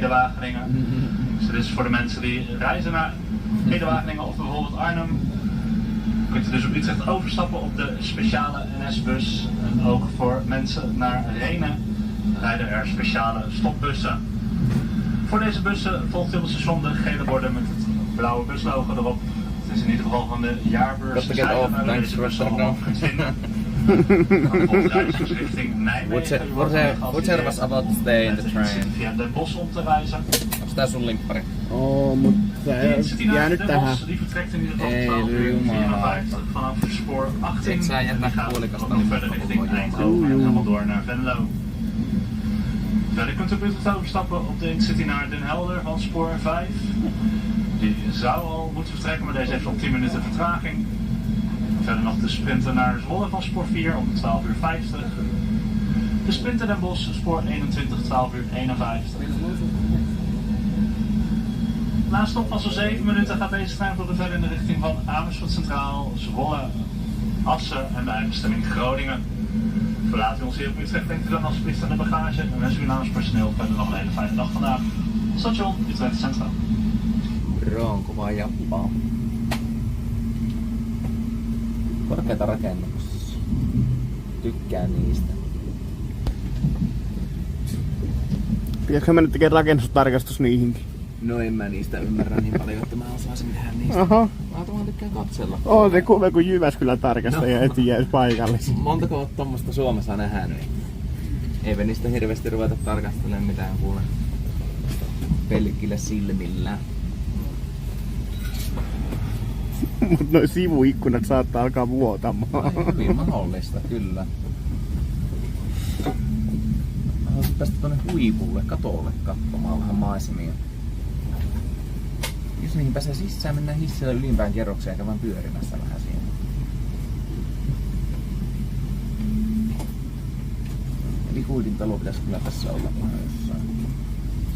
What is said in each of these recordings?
Ede-Wageningen. Dus dit is voor de mensen die reizen naar Ede-Wageningen of bijvoorbeeld Arnhem. Kunt u dus op Utrecht overstappen op de speciale NS-bus. En ook voor mensen naar Renen rijden er speciale stopbussen. Voor deze bussen volgt op het station de gele borden met het blauwe buslogo erop. Het is in ieder geval van de jaarbeurs waar we deze bussen allemaal kunt vinden. Richting Nijmegen. What was about to stay in the train? Via Den Bosch om te reizen. Onks tää sun limppari? Oo, mut se jää nyt tähän. Die vertrekt in ieder geval 12:54 vanaf spoor 18. Ik zei, en die gaat ook nog verder richting Eindhoven en helemaal door naar Venlo. Verder kunt u op Utrecht overstappen op de Intercity naar Den Helder van spoor 5. Die zou al moeten vertrekken, maar deze heeft al 10 minuten vertraging. Verder nog de sprinter naar Zwolle van spoor 4 om 12:50. De sprinter Den Bosch spoor 21, 12:51. Na een stop van zo'n 7 minuten gaat deze trein verder in de richting van Amersfoort Centraal, Zwolle, Assen en de eindbestemming Groningen. Verlaat u ons hier op Utrecht, denkt u dan alsjeblieft aan de bagage en wens u namens personeel verder nog een hele fijne dag vandaag. Station Utrecht Centraal. Onko vaan jappaa? Korkeita rakennuksia. Tykkään niistä. Pitäisikö mä nyt tekee rakennustarkastus niihinkin? No en mä niistä ymmärrä niin paljon, että mä osaisin tehdä niistä. Aha. Mä vaan tykkään katsella. On se kuva kuin Jyväskylän tarkastaja no. Eti jäis paikallisiin. Montako oot tommosta Suomessa nähnyt? Eipä niistä hirveästi ruveta tarkastelemaan mitään kuule. Pelkillä silmillä. Mut noi sivuikkunat saattaa alkaa vuotamaan. Hyvin mahdollista, kyllä. Mä haluaisin päästä tonne huipulle, katolle katsomaan vähän maisemia. Jos niihin pääsee sisään, mennään hissillä ylimpään kerrokseen eikä vaan pyörimässä vähän siinä. Eli huidin talo pitäisi kyllä tässä olla vähän jossain.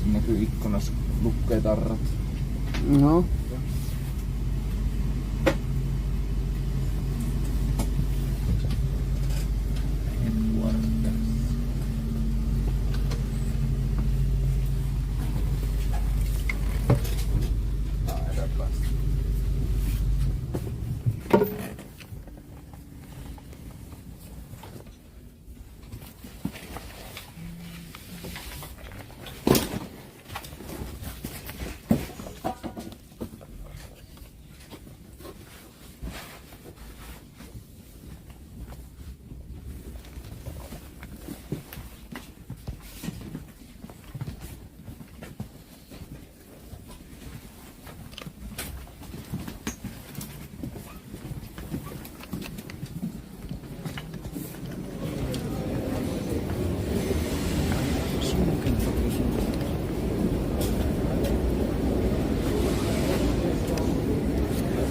Siinä näkyy ikkunassa lukkeetarrat. No.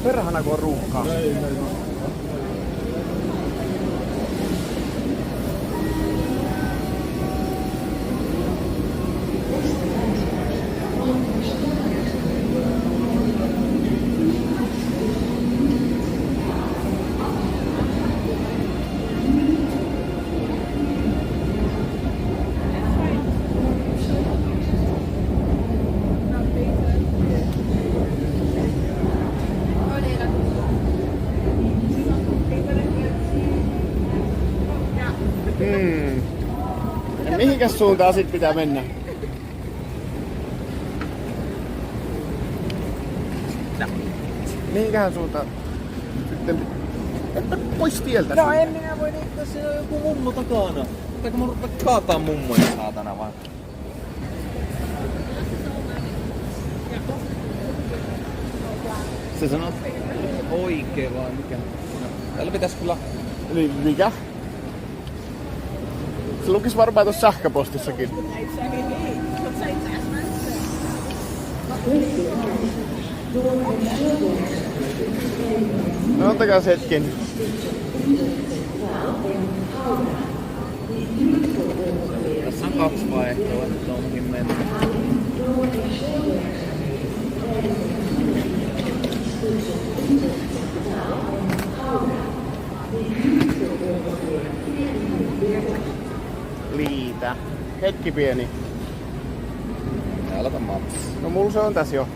Perhana kun on ruuhkaa. Ja mihinkäs suuntaan sit pitää mennä? No. Mihinkähän suuntaan sitten pois tieltä? No en minä voi niitä, siinä on joku mummo takana. Pitääkö mun rupea kaataa mummoja saatana vai? Se sanoo oikee vai mikä? Täällä pitäis kyllä... Niin, mikä? Se lukis varmaan tuossa sähköpostissakin. No ottakaa hetken. Tässä on 2 vaihtoa, että onkin mennä. Liitä. Hetki pieni. Aloita maps. No mulla se on tässä jo.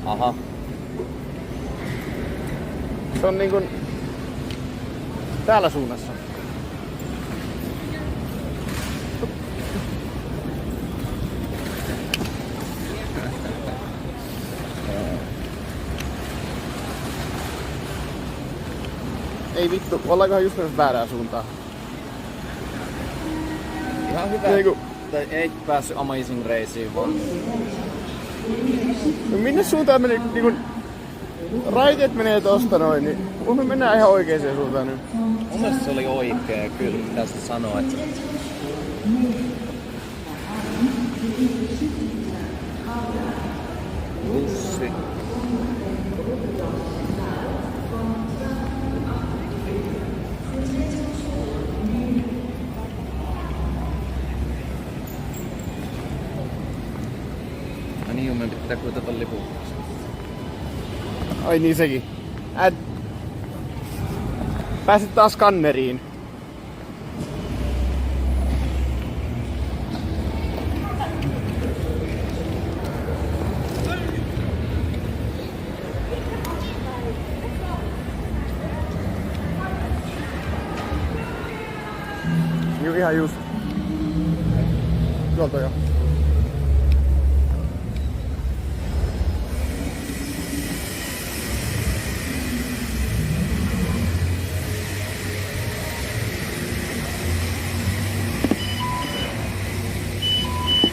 Aha. Se on niinkun täällä suunnassa. Ei vittu, ollaankohan just mennessä väärään suuntaan? Ihan hyvä. Niinku... Tai ei päässyt Amazing Raceen vaan. No minne suuntaan meni niinku... Raiteet menee tosta noin, niin me mennään ihan oikeaan suuntaan nyt. Mun mielestä se oli oikee, kyllä mitä sä sanoit. Bussi. No niin, meidän pitää kuitata lipun. Ai niin sekin. Pääsit taas skanneriin. Joo, ihan just. Tuolta jo.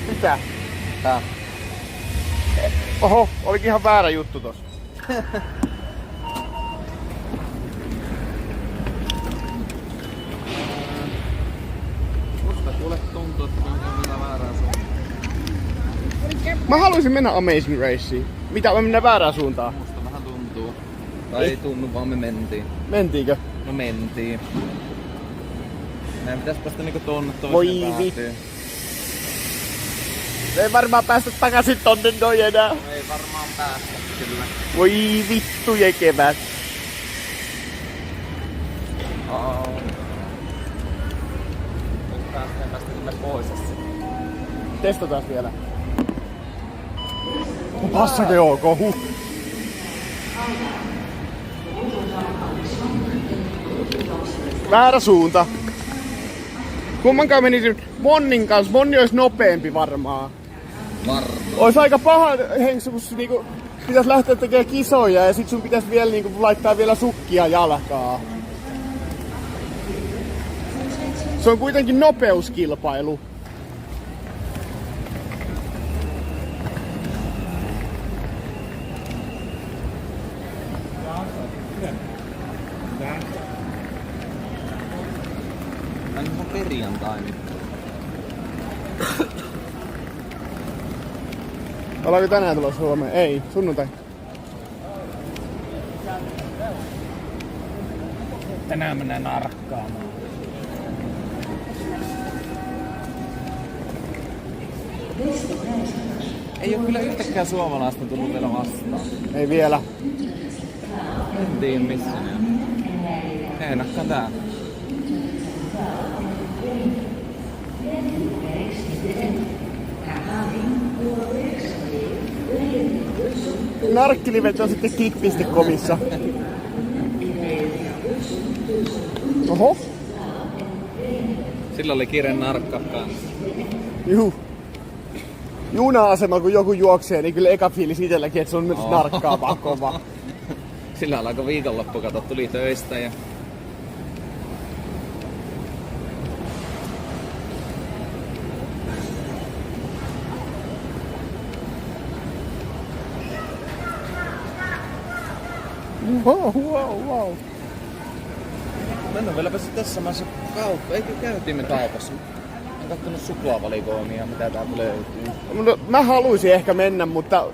Mitä? Tää. Oho, olikin ihan väärä juttu tossa. Musta kuule tuntuu, että on vielä väärään suuntaan. Mä haluaisin mennä Amazing Raceen. Mitä, me mennään väärään suuntaan? Musta vähän tuntuu. Tai ei tunnu, vaan me mentiin. Mentiinkö? No mentiin. Meidän pitäis päästä niinku tonne Voi toiseen vittu. päätyyn. Ei varmaan päästä takaisin tonne noin enää. No ei varmaan päästä kyllä. Voi vittu jekevät. Nyt päästään kyllä pois sitten. Testataan vielä. Passake ok, huh. Väärä suunta. Kummankaan menisin Monnin kanssa. Monni olisi nopeampi varmaan. Varmaan. Ois aika paha henksu, kun niinku pitäis lähteä tekemään kisoja ja sit sun pitäis vielä niinku laittaa vielä sukkia jalkaa. Se on kuitenkin nopeuskilpailu. Tän on perjantai nyt. Ollaanko tänään tulossa Suomeen? Ei, sunnuntai. Tänään mennään narkkaamaan. Ei oo kyllä yhtäkään suomalaista tullut vielä vastaan. Ei vielä. En tiedä missä ne on. Heinakkaan tää. Narkkilivet on sitten kick.comissa. Oho. Sillä oli kiire narkkaa kanssa. Juhu. Juna-asema kun joku juoksee, niin kyllä eka fiilis itselläkin, että se on myös narkkaa vaan kova. Sillä alkoi viikonloppu, kato, tuli töistä ja... Wow. Mennään vieläpä tässä maassa kauppa. Eikö käytiin me kaupassa? En kattonut suklaavalikoimia, mitä täältä löytyy. No, mä haluaisin ehkä mennä, mutta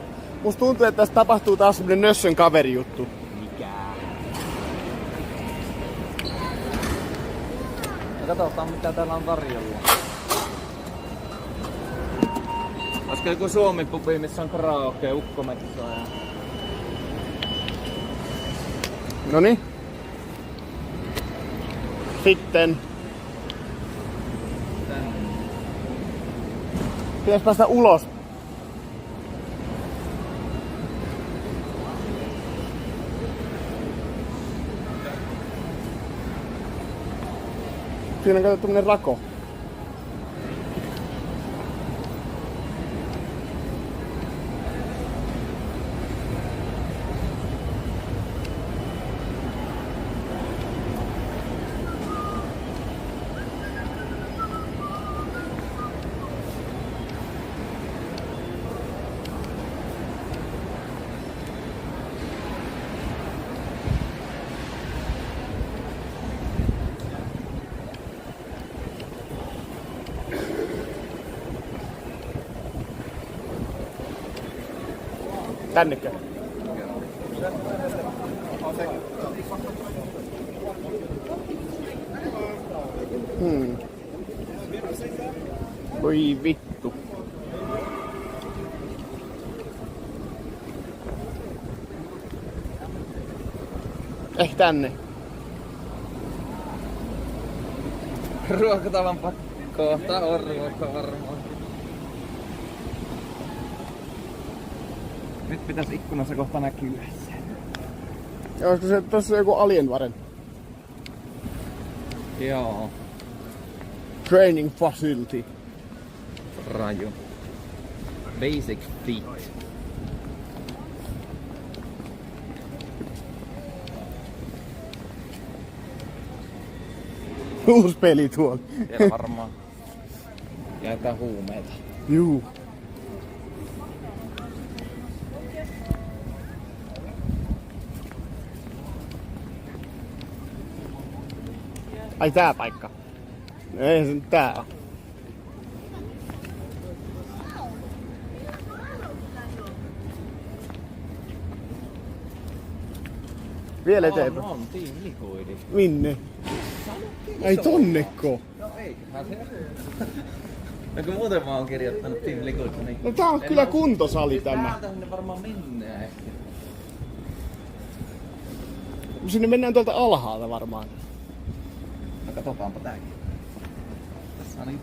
musta tuntuu, että tässä tapahtuu taas semmonen nössön kaverijuttu. Mikä? Ja katsotaan mitä täällä on tarjolla. Olisiko joku Suomi-pubi, missä on karaoke, ukkometso ja... Noniin. Sitten. Pitäis päästä ulos Siinä on kato tämmönen rako. Tännekö? Voi vittu. Tänne. Ruokatavan kohta on ruoka varmaan. Nyt pitäis ikkunassa kohta näkyä se. Ja olisiko se tossa joku alienvaren? Joo. Training facility. Raju. Basic fit. Uusi peli tuolla. Siellä varmaan jaetaan huumeita. Juu. Ai tää paikka. Ei se nyt tää oo. Vielä eteenpäin. On, Team Liquidi. Minne? Ei tonnekko. No eiköhän se. No kun muuten mä oon kirjoittanut Team Liquid, niin... No tää on kyllä kuntosali tämä. Täältä ne varmaan mennään ehkä. Sinne mennään tuolta alhaalta varmaan. No katsotaanpa tääkin. Tässä on niin...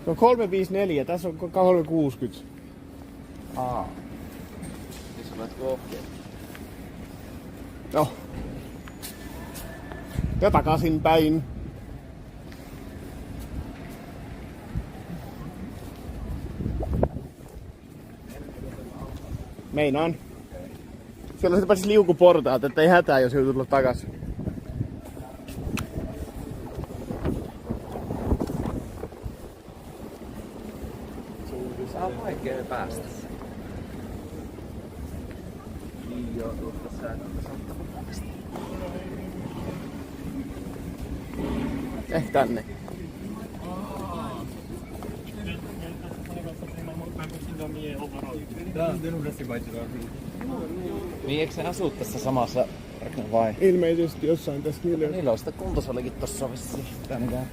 No 354, tässä on 360. Siis oletko ohjeet? No. Ja takaisin päin. Meinaan. Siellä on sitten pääsis liukuportaat, ettei hätää jos joutuu tulla takas. Saa on vaikea päästä. Niin joo, tuosta säännöstä saattaa päästä. Tänne. Niin eikö se asu tässä samassa vai? Ilmeisesti jossain tässä miljoona. Niillä on sitä kuntosalikin tossa vissiin. Tänään.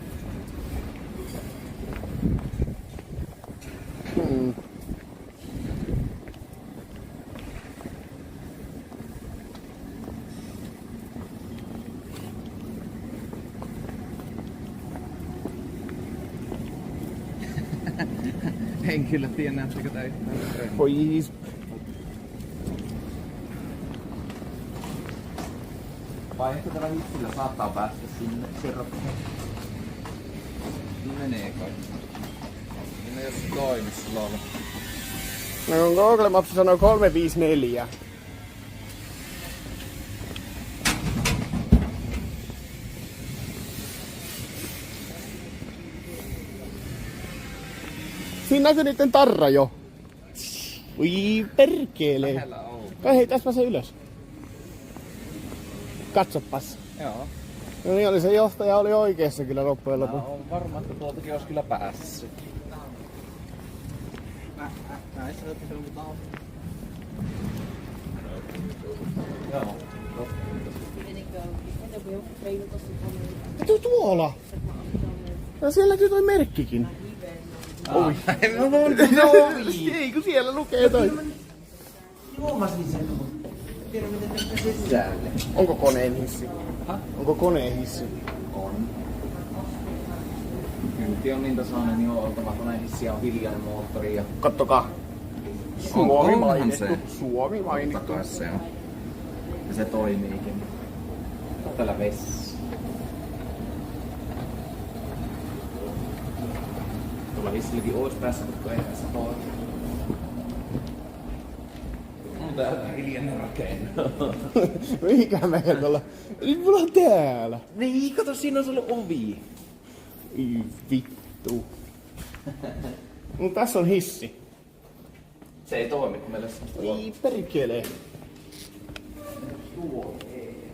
En kyllä tiedä, näyttäkö tää yhtään treenaa. Pois. Vai ehkä tällä hissillä saattaa päästä sinne kerrokseen. Menee kai. Minä jos toimi sulla. No kun Google Maps sanoo 354. Siinä näkyy niitten tarra jo. Ui perkele. Lähellä on. Kai hei, tässä pääsee ylös. Katsopas. Joo. No niin, oli se johtaja oli oikeassa kyllä loppujen lopuksi. On varma, että tuoltakin olisi kyllä päässyt. Joo. Mitä tuolla? No siellä näkyy toi merkkikin. Ovi. Ei kun siellä lukee toi. Huomasin sen. Tiedä miten tästä sisälle. Onko koneen hissi? Onko koneen hissi? On. Kylti on niin tasainen, niin on oltava koneen hissi on hiljainen moottori ja... Kattokaa. Suomi mainittu. se. Suomi mainittu. Totta kai se on. Ja se toimiikin. Täällä vessa. Tuolla hissilläkin ois päässä, mutta ei tässä voi. On täällä hiljainen rakennus. Mikä meillä tuolla? Nyt mulla on täällä. Niin, kato, siinä on ollut ovi. Ei vittu. No tässä on hissi. Se ei toimi, kun meillä semmoista on. Ei perkele. Tuo ei.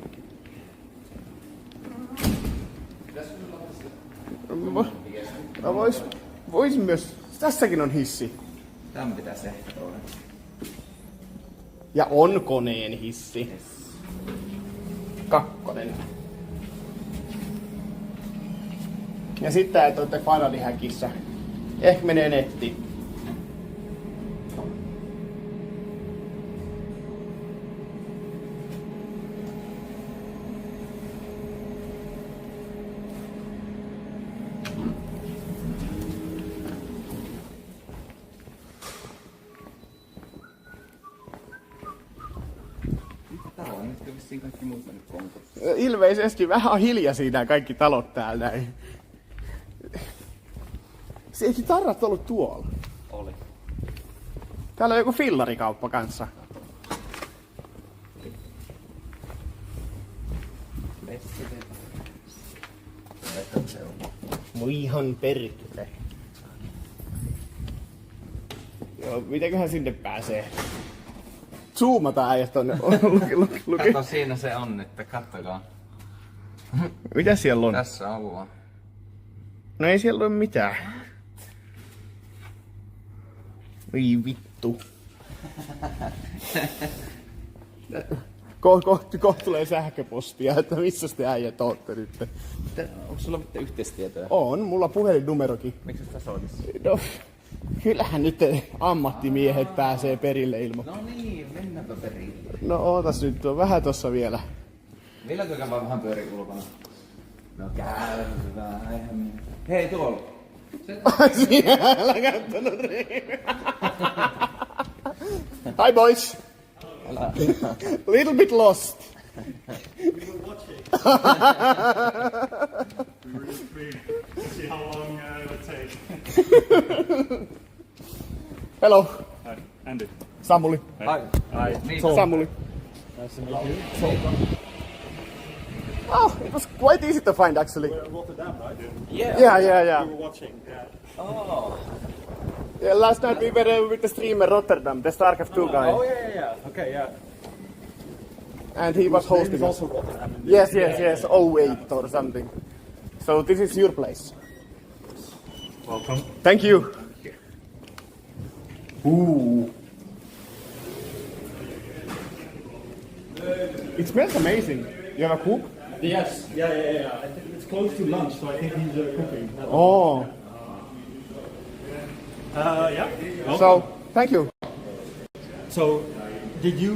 Vois myös. Tässäkin on hissi. Tän pitää se olla. Ja on koneen hissi. Yes. 2. Ja sitten tää olette Finalihäkissä. Ehkä menee nettiin. Tää on nyt vissiin kaikki muut mennyt konkurssiin. Ilmeisesti vähän hiljaisia nää kaikki talot täällä näin. Se eikö tarrat ollut tuolla? Oli. Täällä on joku fillarikauppa kanssa. Voi ihan perkele. Joo, mitenköhän sinne pääsee? Zoomataan äijät tonne. Luki. Kato, siinä se on nyt, kattokaa. Mitä siellä on? Tässä ollaan. No ei siellä ole mitään. Oi vittu. Kohta tulee sähköpostia, että missä te äijät ootte nyt. Onko sulla mitään yhteistietoja? On, mulla puhelinnumerokin. Miksi sitä soitis? No, kyllähän nyt ammattimiehet pääsee perille ilman. No niin, mennäänpä perille. No ootas nyt, on vähän tossa vielä. Villäkökään vaan vähän pyörii ulkona? No käydään, eihän... Hei, tuolla! Siellä kattonut Hi boys! Little bit lost. We were watching. We were intrigued to see how long it would take. Hello, Hi, Andy. Samuli. Hi. Hi. Niin. Samuli. Nice to meet you. Oh, it was quite easy to find actually. We're in Rotterdam, right? Yeah. Yeah. We were watching. Yeah. Oh. Yeah, last night we were with the streamer Rotterdam, the StarCraft 2 guy. Oh yeah. Okay, yeah. And he was hosting It's us. also Rotterdam. Yes. 08 or something. So this is your place. Welcome. Thank you. Ooh. It smells amazing. You have a cook? Yes. Yeah. I think it's close to lunch, so I think he's cooking. Oh. Yeah. Welcome. So, thank you. So, did you?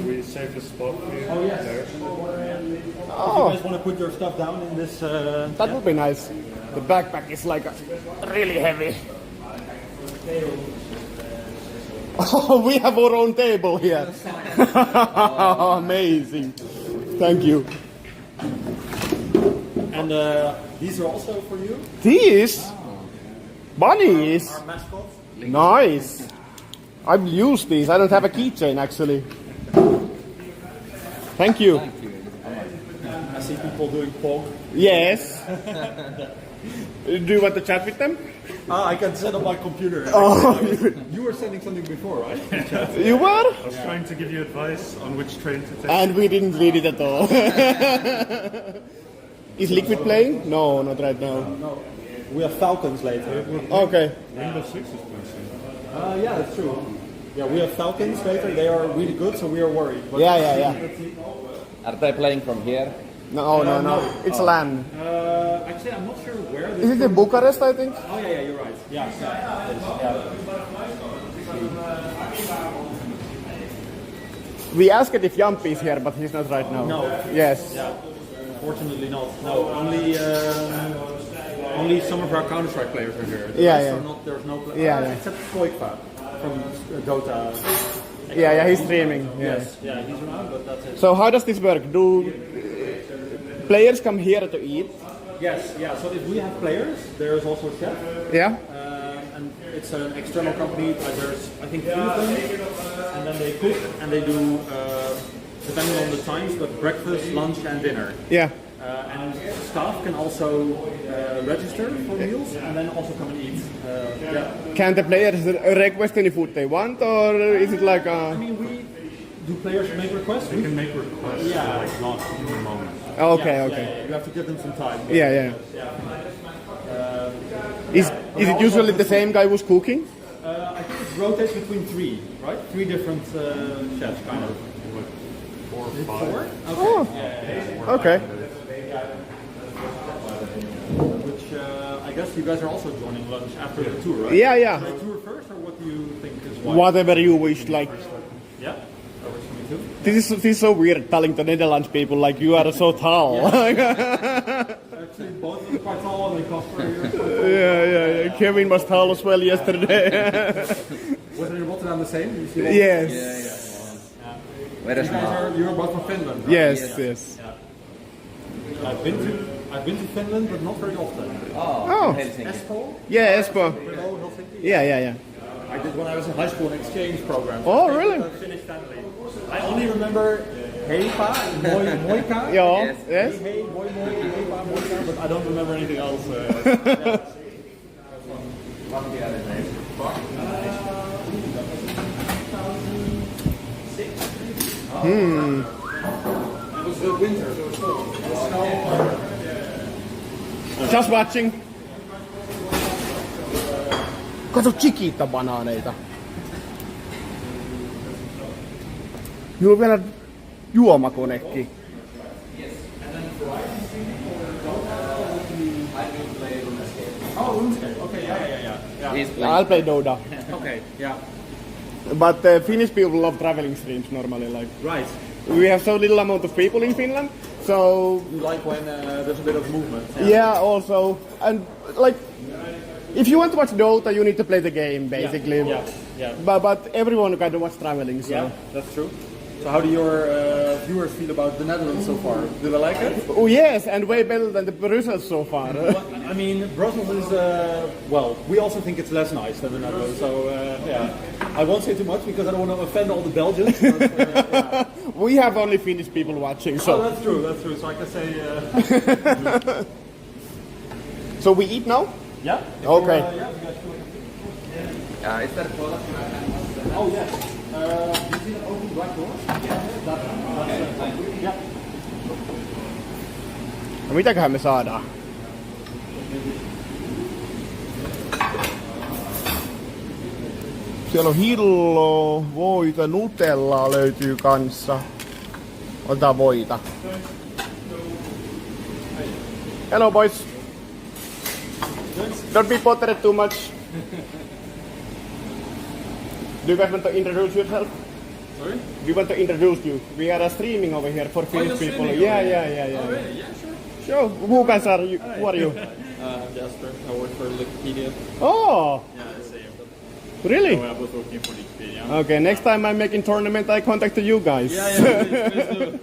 We saved a spot for you. Oh yes. There. Oh, You guys want to put your stuff down in this? that would be nice. The backpack is like really heavy. Oh, we have our own table here. Amazing. Thank you. And these are also for you. These bunnies. Our mascots. Nice. I've used these. I don't have a keychain actually. Thank you. Thank you. I see people doing pog. Yes. Do you want to chat with them? I can set up my computer. Oh, You were sending something before, right? you were? I was trying to give you advice on which train to take. And we didn't read it at all. Is Liquid playing? No, not right now. No, we have Falcons later. Okay. Rainbow Six is playing. Yeah, that's true. Yeah, we have Falcons later. They are really good, so we are worried. But Yeah. Are they playing from here? No. It's LAN. Actually, I'm not sure where. Is it in Bucharest, I think? Oh yeah, you're right. Yeah. We asked if Yampi is here, but he's not right now. No. Yes. Yeah. Unfortunately, not. No, only some of our Counter-Strike players are here. The rest are not, there's no. Yeah. Except Koikva from Dota. Yeah, he's streaming. Yeah. Yes. Yeah, he's around, but that's it. So how does this work? Do players come here to eat? Yes. Yeah. So if we have players, there is also a chef. Yeah. and it's an external company. There's, I think, 3 of them, and then they cook and they do, depending on the times, but breakfast, lunch, and dinner. Yeah. And staff can also register for meals and then also come and eat. Can the players request any food they want, or is it like I mean, do players make requests? They can make requests like last moment. Okay. You have to give them some time. Yeah. Is it usually the same guy who's cooking? I think it rotates between 3, right? 3 different chefs, kind of. 4 or 5. 4? Okay. Which I guess you guys are also joining lunch after the tour, right? Yeah. Should I tour first, or what do you think is wise? Whatever you wish, like. Yeah? That works for me too. This is so weird telling the Netherlands people like you are so tall. Actually, both of them quite tall, and they cost per year. Yeah. Kevin was tall as well yesterday. Was it in Rotterdam the same? You see Yes. Very small. You're both from Finland, right? Yes. I've been to Finland, but not very often. Oh. Helsinki. Espoo? Yeah, Espoo. Helsinki? Yeah. I did when I was in high school an exchange program. Oh, really? With a Finnish family. I only remember heipa, moika. Yes. Hey, moi, heipa, moika, but I don't remember anything else. It was the winter, so it was snow. Just watching. Kato Chiquita-banaaneita. Minulla on vielä juomakonekin. Oh, RuneScape. Okay, yeah. I'll play Dota. Okay, yeah. But Finnish people love traveling streams normally. Like Right. we have so little amount of people in Finland, so You like when there's a bit of movement. yeah. Also, and like if you want to watch Dota, you need to play the game basically. Yeah. But everyone kind of wants traveling. So. Yeah, that's true. So how do your viewers feel about the Netherlands so far? Do they like it? Oh yes, and way better than the Brussels so far. I mean, Brussels is, well, we also think it's less nice than the Netherlands, so yeah. I won't say too much because I don't want to offend all the Belgians. But, yeah. We have only Finnish people watching, so. Oh, that's true, so I can say... So we eat now? Yeah? Okay. Yeah, you guys cool. Is there cola? Oh, yes. You see the open black door? Yeah. Yeah. No mitäköhän me saadaan? Siellä on hilloa, voita, nutellaa löytyy kanssa. Otetaan voita. Hello boys. Don't be bothered too much. Do you guys want to introduce yourself? Sorry? We want to introduce you. We are streaming over here for Finnish people. Yeah. Oh, really? Yeah, sure. Sure. Who guys are you? Who are you? I'm Jasper. I work for Wikipedia. Oh, Yeah, the same. really? I was working for Wikipedia. Okay, next time I'm making tournament, I contact you guys. Yeah, please do.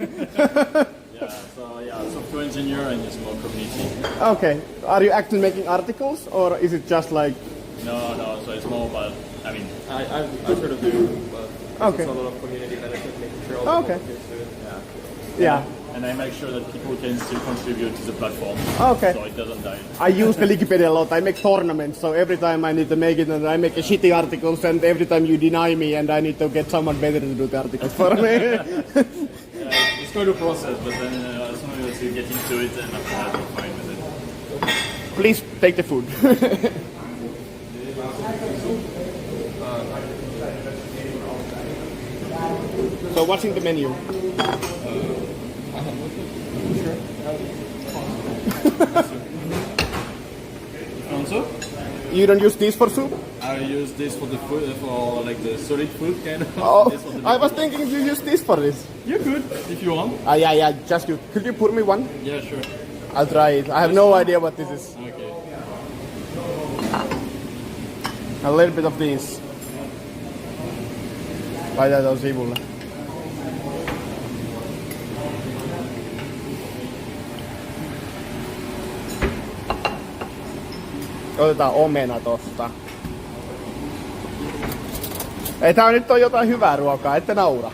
Software engineer and a small community. Okay. Are you actually making articles, or is it just like? No, so it's more about, I mean, I sort of do, but Okay. it's a lot of community management, making sure all the Okay. volunteers do it. Yeah. And I make sure that people can still contribute to the platform. Okay. So it doesn't die. I use the Wikipedia a lot. I make tournaments, so every time I need to make it, and I make a shitty articles, and every time you deny me, and I need to get someone better to do the articles for me. It's quite a process, but then as soon as you get into it, and after that you're fine with it. Please take the food. So what's in the menu? Also, You don't use this for soup? I use this for the food, for like the solid food kind of. Oh, This for the I was thinking you use this for this. You could, if you want. Yeah, just you. Could you pour me one? Yeah, sure. I'll try it. I have no idea what this is. Okay. A little bit of this. Laitetaan tuon sivulle. Otetaan omena tosta. Ei tää nyt on jotain hyvää ruokaa, ette naura.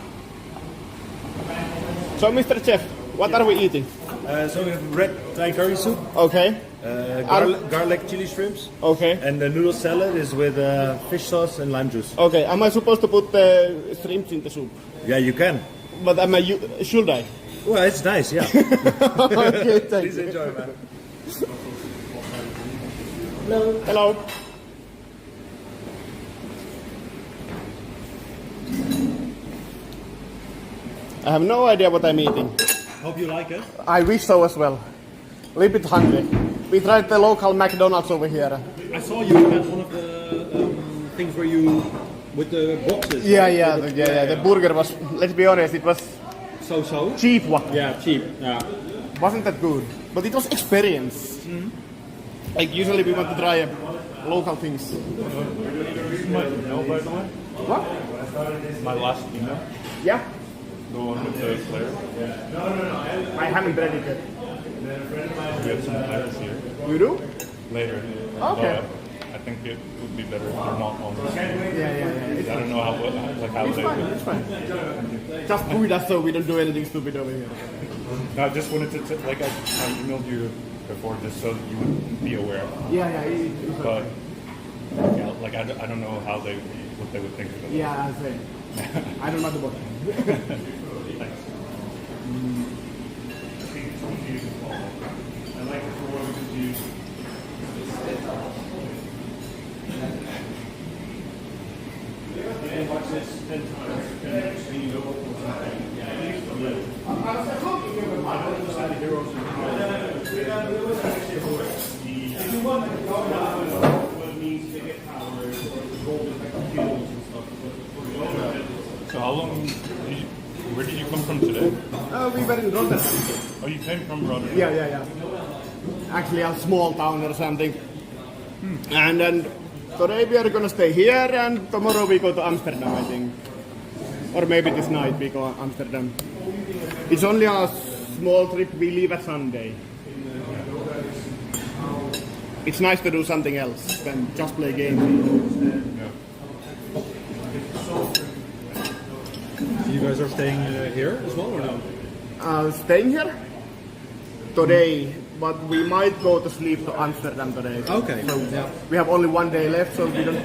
So Mr. Chef, what are we eating? So we have red Thai curry soup, Okay, garlic chili shrimps, okay, and the noodle salad is with fish sauce and lime juice. okay. Am I supposed to put the shrimps in the soup? Yeah, you can. But should I? Well, it's nice, yeah. Okay, thank Please you. enjoy, man. Hello. I have no idea what I'm eating. Hope you like it. I wish so as well. A little bit hungry. We tried the local McDonald's over here. I saw you had one of the things where you with the boxes. Yeah. The burger was, let's be honest, it was So. cheap one. Yeah, cheap. Yeah. Wasn't that good, but it was experience. Like usually we want to try local things. My email, by the way. What? My last email. Yeah. The one with the Claire. I haven't read it yet. We have some plans here You do? later. Okay. I think it would be better if they're not on this. Yeah. I don't know how It's they fine. would. It's fine. Just put us so we don't do anything stupid over here. No, I just wanted to, I emailed you before just so you would be aware. Yeah. But, yeah, I don't know what they would think of it. Yeah, I say. I don't know the book. I like it for what we could use. And watch this 10 times and clean it up or something. So how long where did you come from today? We were in Rotterdam. Oh, you came from Rotterdam? Yeah. Actually a small town or something. And then today we are gonna stay here and tomorrow we go to Amsterdam, I think. Or maybe this night we go to Amsterdam. It's only a small trip, we leave at Sunday. It's nice to do something else than just play games. You guys are staying here as well or no? Staying here today, but we might go to sleep to Amsterdam today. Okay. So Yeah. we have only one day left, so we don't.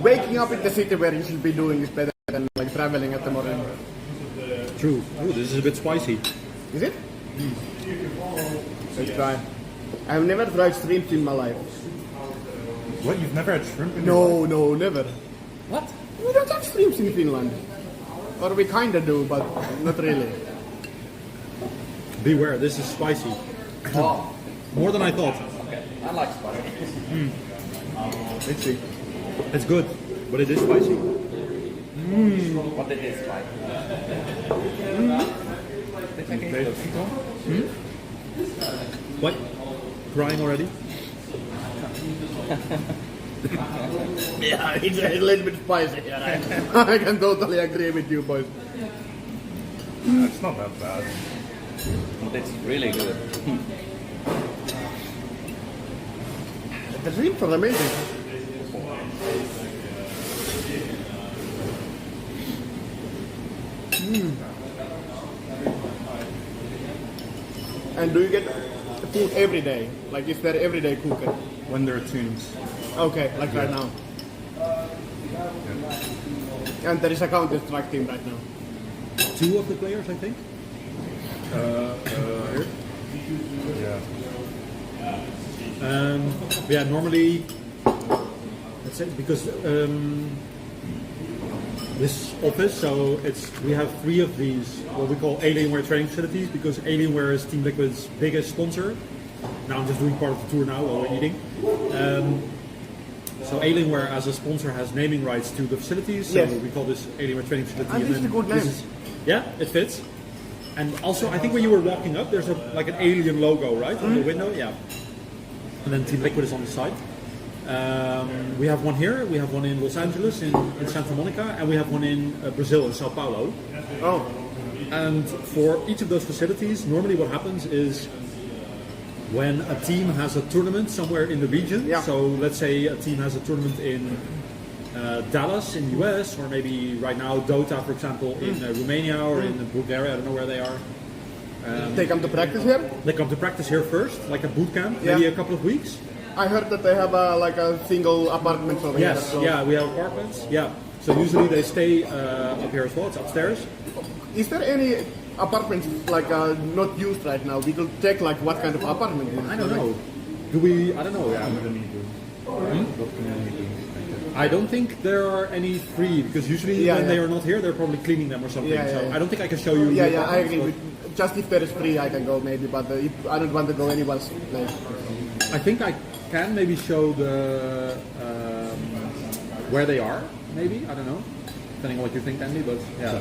Waking up in the city where you should be doing is better than like traveling at the morning. True. Oh, this is a bit spicy. Is it? Let's try. I have never tried shrimp in my life. What? You've never had shrimp in your life? No, never. What? We don't have shrimps in Finland. Or we kinda do, but not really. Beware, this is spicy. Oh, More than I thought. okay. I like spicy. Let's see. It's good, but it is spicy. What it is like. What? Crying already? Yeah, it's a little bit spicy here. I can totally agree with you, boys. It's not that bad. But it's really good. The shrimps are amazing. And do you get food every day? Like, is there everyday cooker? When there are tunes. Okay, like right now. And there is a Counter-Strike team right now. 2 of the players, I think. Yeah. Normally, let's say because this office, so we have 3 of these what we call Alienware training facilities because Alienware is Team Liquid's biggest sponsor. Now I'm just doing part of the tour now while we're eating. So Alienware as a sponsor has naming rights to the facilities, so Yes. we call this Alienware training facility. And this is a good this name. yeah, it fits. And also, I think when you were walking up, there's like an alien logo, right, on the window. Yeah. And then Team Liquid is on the side. We have one here. We have one in Los Angeles, in Santa Monica, and we have one in Brazil, in Sao Paulo. Oh, And for each of those facilities, normally what happens is when a team has a tournament somewhere in the region. Yeah. So let's say a team has a tournament in Dallas in the US, or maybe right now Dota, for example, in Romania or in Bulgaria. I don't know where they are. They come to practice here? They come to practice here first, like a boot camp, maybe a couple of weeks. I heard that they have like a single apartment over here. Yes, yeah, we have apartments. Yeah, so usually they stay up here as well. It's upstairs. Is there any apartments like not used right now? We could check like what kind of apartment it is. I don't know. Do we? I don't know. Yeah. I don't think there are any free, because usually when they are not here, they're probably cleaning them or something. So I don't think I can show you. Yeah, I agree. Just if there is free, I can go maybe, but if I don't want to go anyone's place. I think I can maybe show the where they are. Maybe, I don't know, depending on what you think, Andy. But yeah,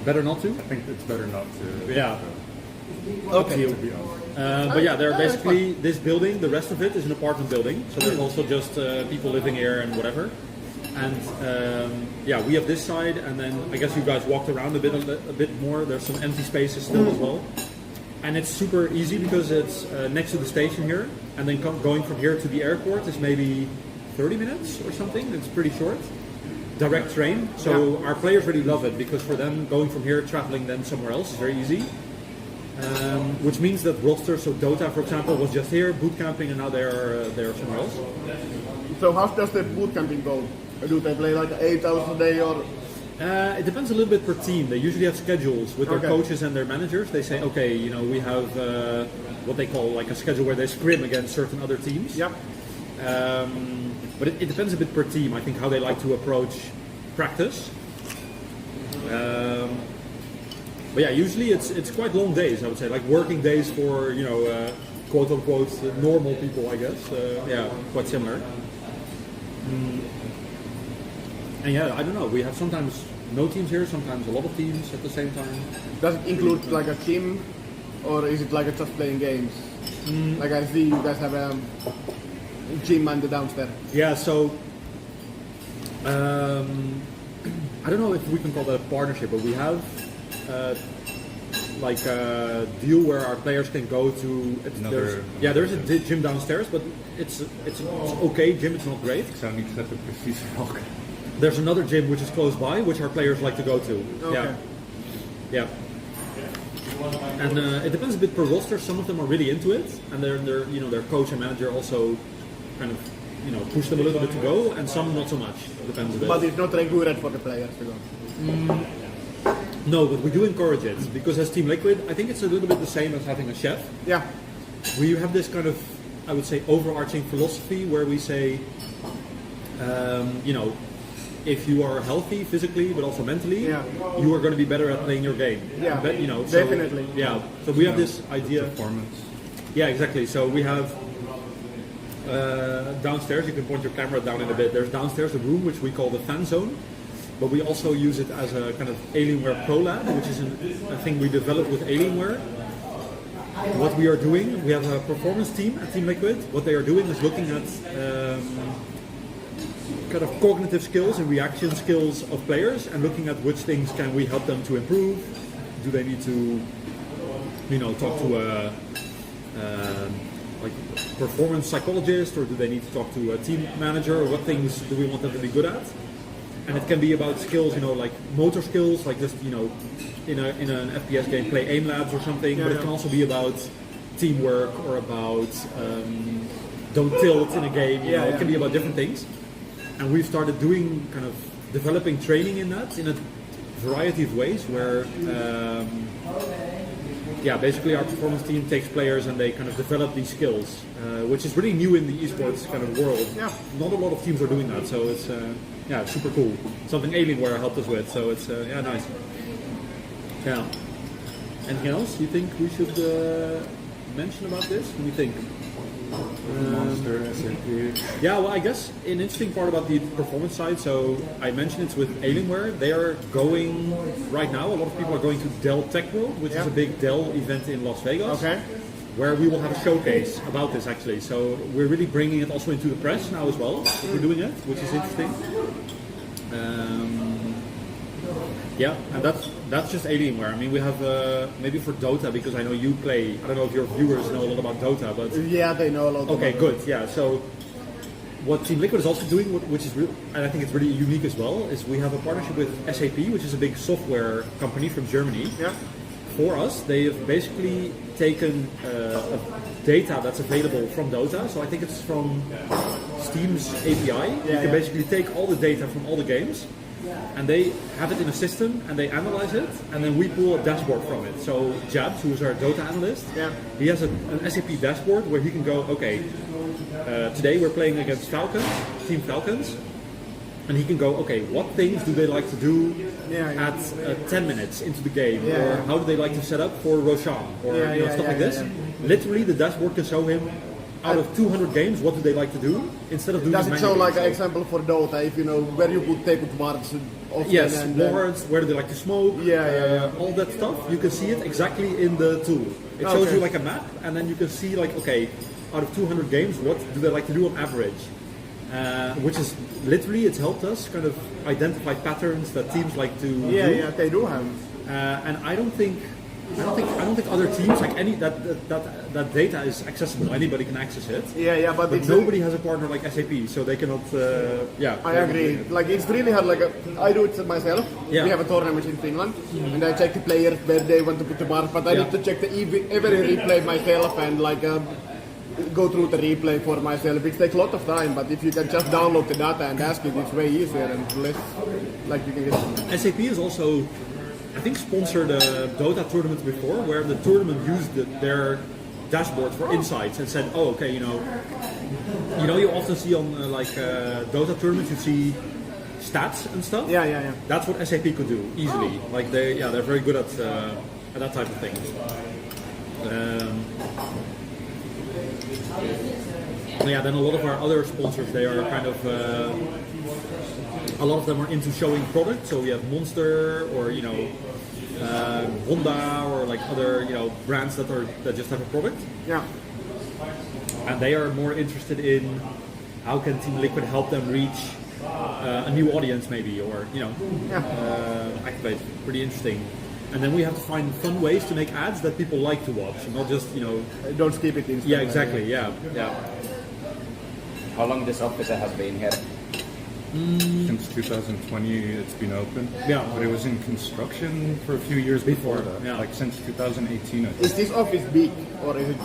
better not to. I think it's better not to. Yeah. Okay. But yeah, they're basically this building. The rest of it is an apartment building, so there's also just people living here and whatever. And yeah, we have this side, and then I guess you guys walked around a bit more. There's some empty spaces still as well, and it's super easy because it's next to the station here, and then going from here to the airport is maybe 30 minutes or something. It's pretty short. Direct train, so our players really love it because for them going from here traveling then somewhere else is very easy. Which means that rosters, so Dota for example was just here boot camping, and now they're somewhere else. So how does the boot camping go? Do they play like 8 hours a day or? It depends a little bit per team. They usually have schedules with their coaches and their managers. They say, okay, you know, we have what they call like a schedule where they scrim against certain other teams. Yep. But it depends a bit per team. I think how they like to approach practice. But yeah, usually it's quite long days. I would say, like working days for quote unquote normal people, I guess. Yeah, quite similar. And yeah, I don't know. We have sometimes no teams here, sometimes a lot of teams at the same time. Does it include like a gym, or is it like just playing games? Like I see you guys have a gym and the downstairs. Yeah, so I don't know if we can call that a partnership, but we have like a deal where our players can go to. There's a gym downstairs, but it's okay gym. It's not great. There's another gym which is close by, which our players like to go to. Okay. Yeah. And it depends a bit per roster. Some of them are really into it, and their coach and manager also kind of push them a little bit to go, and some not so much. Depends a bit. But it's not required for the players to go. No, but we do encourage it because as Team Liquid, I think it's a little bit the same as having a chef. Yeah. We have this kind of, I would say, overarching philosophy where we say, if you are healthy physically but also mentally, you are going to be better at playing your game. Yeah, definitely. Yeah. So we have this idea. Performance. Yeah, exactly. So we have downstairs. You can point your camera down in a bit. There's downstairs a room which we call the fan zone, but we also use it as a kind of Alienware Pro Lab, which is a thing we developed with Alienware. What we are doing, we have a performance team at Team Liquid. What they are doing is looking at kind of cognitive skills and reaction skills of players, and looking at which things can we help them to improve. Do they need to, talk to a like performance psychologist, or do they need to talk to a team manager, or what things do we want them to be good at? And it can be about skills, like motor skills, like just in an FPS game, play aim labs or something. But it can also be about teamwork or about don't tilt in a game. It can be about different things. And we've started doing kind of developing training in that in a variety of ways where basically our performance team takes players and they kind of develop these skills, which is really new in the esports kind of world. Yeah. Not a lot of teams are doing that, so it's it's super cool. Something Alienware helped us with, so it's nice. Yeah. Anything else you think we should mention about this? What do you think? Monster, SAP. Yeah, well, I guess an interesting part about the performance side, so I mentioned it's with Alienware. They are going, right now, a lot of people are going to Dell Tech World, which is a big Dell event in Las Vegas, where we will have a showcase about this actually. So we're really bringing it also into the press now as well. We're doing it, which is interesting. And that's just Alienware. I mean, we have maybe for Dota, because I know you play. I don't know if your viewers know a lot about Dota, but yeah, they know a lot. Okay, good. Yeah, so what Team Liquid is also doing, which is and I think it's really unique as well, is we have a partnership with SAP, which is a big software company from Germany. Yeah. For us, they have basically taken data that's available from Dota. So I think it's from Steam's API. You can basically take all the data from all the games, and they have it in a system, and they analyze it, and then we pull a dashboard from it. So Jabs, who is our Dota analyst, he has an SAP dashboard where he can go, okay, today we're playing against Falcons, Team Falcons, and he can go, okay, what things do they like to do at 10 minutes into the game, or how do they like to set up for Roshan, or stuff like this. Literally, the dashboard can show him out of 200 games, what do they like to do, instead of doing Does it it show manually. like an example for Dota, if you know where you would take with wards? Yes, wards, where do they like to smoke, all that stuff. You can see it exactly in the tool. It shows you like a map, and then you can see like, okay, out of 200 games, what do they like to do on average? Which is literally, it's helped us kind of identify patterns that teams like to do. Yeah, they do have. And I don't think other teams like that data is accessible. Anybody can access it. But it's nobody has a partner like SAP, so they cannot. I agree. Like it's really hard. Like I do it myself. Yeah. We have a tournament in Finland, and I check the players where they want to put the bar. But I need to check every replay myself and like go through the replay for myself. It takes a lot of time. But if you can just download the data and ask it, it's way easier and less. Like you can get. SAP is also, I think, sponsored a Dota tournament before, where the tournament used their dashboard for insights and said, "Oh, okay, you you often see on Dota tournaments, you see stats and stuff. Yeah. That's what SAP could do easily. Like they're very good at that type of thing. Then a lot of our other sponsors, they are kind of. A lot of them are into showing products, so we have Monster or Honda or like other brands that just have a product. Yeah. And they are more interested in how can Team Liquid help them reach a new audience maybe, or activate. Pretty interesting. And then we have to find fun ways to make ads that people like to watch, and not just Don't skip it instantly. Yeah, exactly. Yeah. How long this office has been here? Since 2020, it's been open. Yeah. But it was in construction for a few years before that. Yeah. Like since 2018, I think. Is this office big or is it?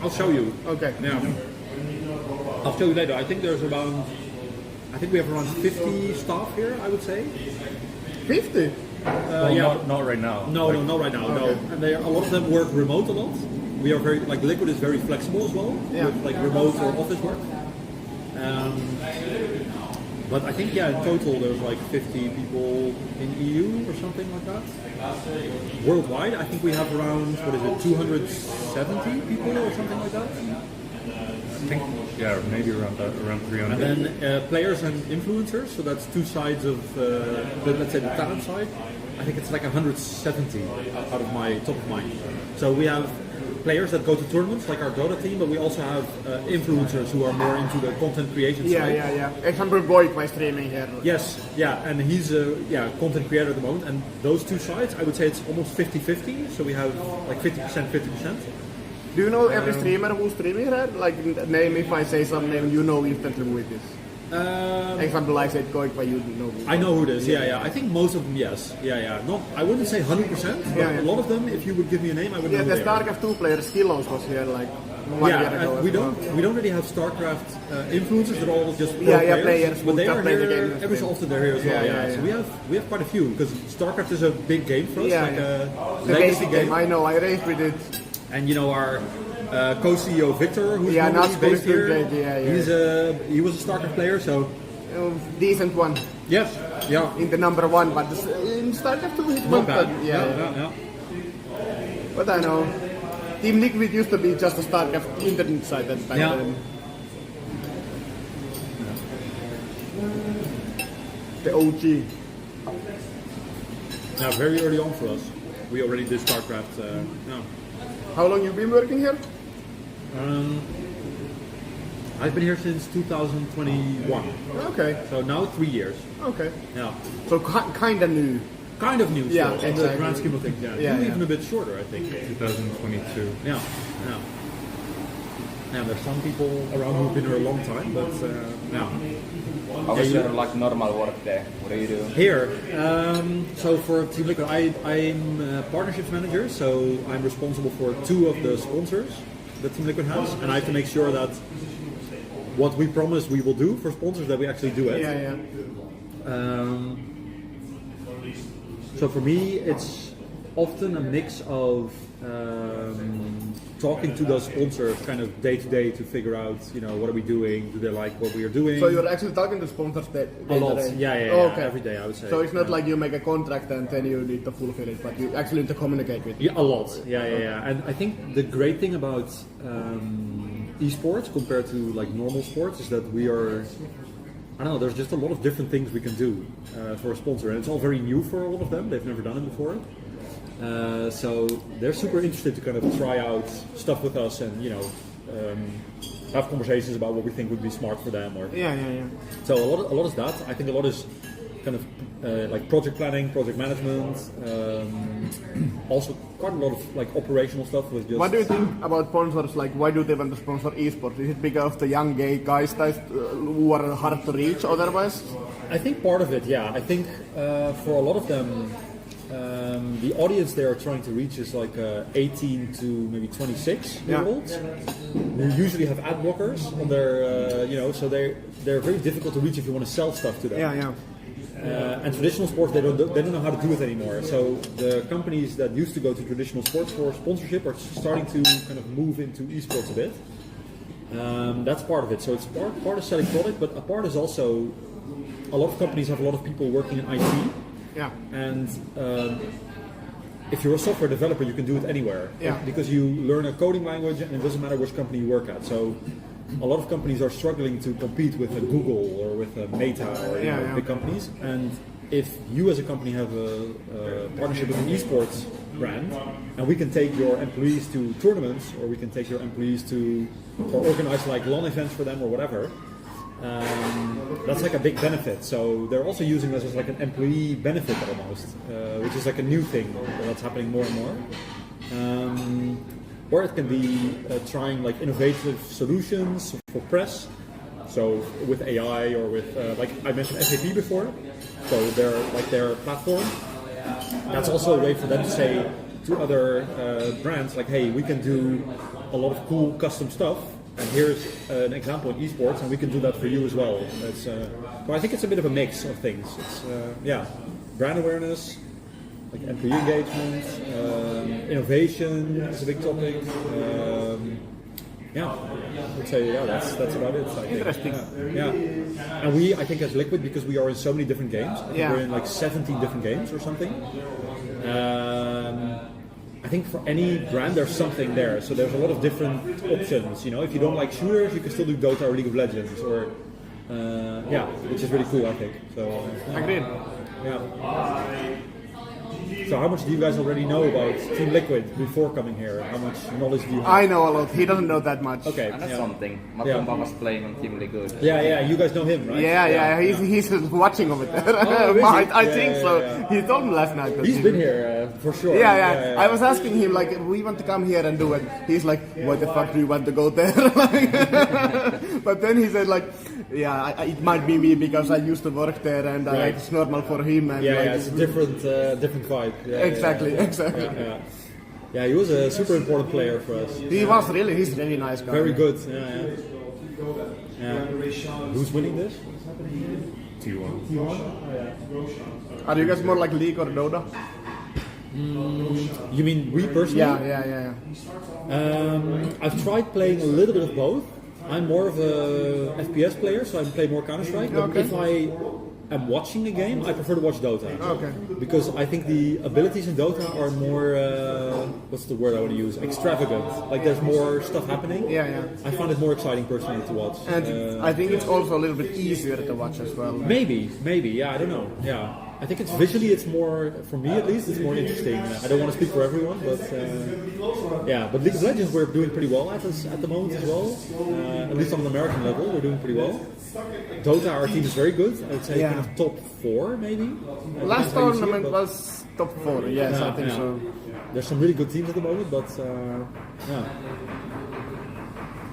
I'll show you. Okay. Yeah. I'll show you later. I think we have around 50 staff here, I would say. 50? Not right now. No, not right now. No, and a lot of them work remote a lot. We are very Liquid is very flexible as well with like remote or office work. But I think in total there's like 50 people in EU or something like that. Worldwide, I think we have around 270 people or something like that. I think, maybe around 300. And then players and influencers, so that's two sides of let's say the talent side. I think it's like 170 out of my top of mind. So we have players that go to tournaments like our Dota team, but we also have influencers who are more into the content creation side. Example, Boyd by streaming here. Yes, and he's a content creator at the moment. And those two sides, I would say it's almost 50-50. So we have like 50%, 50%. Do you know every streamer who's streaming here? Like name, if I say some name, you know instantly who it is. Example, I said Koik, but you know. I know who it is. Yeah. I think most of them, yes. Yeah. Not, I wouldn't say 100%, but a lot of them. If you would give me a name, I would know. Yeah, the who they are. StarCraft 2 player Skillos was here like 1 year ago. And we don't really have StarCraft influencers. They're all just pro players. But they just are play the here game every so often. They're here as well. So we have quite a few because StarCraft is a big game for us, like a legacy game. I know. I raced with it. And our co-CEO Victor, who's not based here, he was a StarCraft player, so decent one. Yes, in the number 1, but in StarCraft 2 it's not bad. Yeah. But I know Team Liquid used to be just a StarCraft internet site back then. The OG. Yeah, very early on for us. We already did StarCraft. How long you been working here? I've been here since 2021. Okay. So now 3 years. Okay. Yeah. So kind of new. Kind of new. Yeah, still, in the grand scheme of things. Yeah. Even a bit shorter, I think. 2022. Yeah. Yeah, there's some people around who've been here a long time, but yeah. How was your like normal work there? What do you do? Here, so for Team Liquid, I'm a partnerships manager, so I'm responsible for 2 of the sponsors that Team Liquid has, and I have to make sure that what we promise we will do for sponsors, that we actually do it. Yeah. So for me, it's often a mix of talking to those sponsors kind of day to day to figure out, what are we doing? Do they like what we are doing? So you're actually talking to sponsors a lot. Yeah. Okay. Every day, I would say. So it's not like you make a contract and then you need to fulfill it, but you actually need to communicate with them. Yeah, a lot. Yeah. And I think the great thing about esports compared to like normal sports is that we are, I don't know, there's just a lot of different things we can do for a sponsor, and it's all very new for a lot of them. They've never done it before. So they're super interested to kind of try out stuff with us and have conversations about what we think would be smart for them. Or Yeah. So a lot is that. I think a lot is kind of like project planning, project management. Also quite a lot of like operational stuff with just. What do you think about sponsors? Like, why do they want to sponsor esports? Is it because of the young gay guys who are hard to reach otherwise? I think part of it, yeah. I think for a lot of them. The audience they are trying to reach is like 18 to maybe 26-year-olds who usually have ad blockers on their, so they're very difficult to reach if you want to sell stuff to them. Yeah. And traditional sports, they don't know how to do it anymore. So the companies that used to go to traditional sports for sponsorship are starting to kind of move into esports a bit. That's part of it. So it's part of selling product, but a part is also a lot of companies have a lot of people working in IT. Yeah. And if you're a software developer, you can do it anywhere. Yeah. Because you learn a coding language and it doesn't matter which company you work at. So a lot of companies are struggling to compete with a Google or with a Meta or big companies. And if you as a company have a partnership with an esports brand, and we can take your employees to tournaments, or we can take your employees or organize like LAN events for them or whatever, that's like a big benefit. So they're also using this as like an employee benefit almost, which is like a new thing that's happening more and more. Or it can be trying like innovative solutions for press. So with AI or with like I mentioned SAP before. So their platform. That's also a way for them to say to other brands like, hey, we can do a lot of cool custom stuff. And here's an example in esports, and we can do that for you as well. So I think it's a bit of a mix of things. It's brand awareness, like employee engagement, innovation is a big topic. I would say that's about it. I think. Interesting. And I think as Liquid, because we are in so many different games, I think we're in like 17 different games or something. I think for any brand there's something there, so there's a lot of different options. If you don't like shooters, you can still do Dota or League of Legends, or which is really cool, I think. So Agreed. Yeah. So how much do you guys already know about Team Liquid before coming here? How much knowledge do you have? I know a lot. He doesn't know that much. Okay. And that's something. Matumba was playing on Team Liquid. Yeah. You guys know him, right? Yeah. He's watching over there. I think so. He told me last night that He's been here for sure. Yeah. I was asking him like, we want to come here and do it. He's like, why the fuck do you want to go there? But then he said like, it might be me because I used to work there and it's normal for him. And it's a different vibe. Exactly. Yeah, he was a super important player for us. He was really, he's a really nice guy. Very good. Yeah. Who's winning this? T1. Are you guys more like League or Dota? You mean we personally? Yeah. I've tried playing a little bit of both. I'm more of a FPS player, so I play more Counter-Strike. But if I am watching a game, I prefer to watch Dota. Okay. Because I think the abilities in Dota are more, what's the word I want to use? Extravagant. Like there's more stuff happening. Yeah. I find it more exciting personally to watch. And I think it's also a little bit easier to watch as well. Maybe. Yeah, I don't know. Yeah. I think it's visually, it's more, for me at least, it's more interesting. I don't want to speak for everyone, but But League of Legends we're doing pretty well at the moment as well. At least on an American level, we're doing pretty well. Dota, our team is very good. I would say kind of top 4 maybe. Last tournament was top 4, yes, I think so. There's some really good teams at the moment, but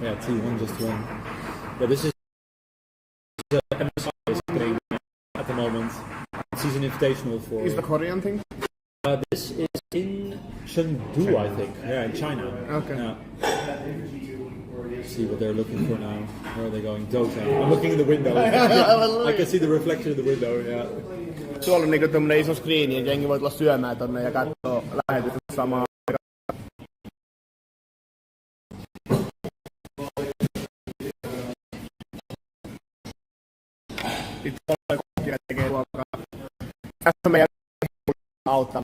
Yeah, T1 just won. But this is MSI is playing at the moment. This is an invitational for. Is the Korean thing? This is in Chengdu, I think. Yeah, in China. Okay. Yeah. See what they're looking for now. Where are they going? Dota. I'm looking in the window. I can see the reflection in the window. Yeah. Tuolla on niinku tämmönen iso screeni, ja jengi voi tulla syömään tonne ja katsoo lähetystä samaan. Sitten tuolla kokkia tekee ruokaa. Tässä meidän auttaa.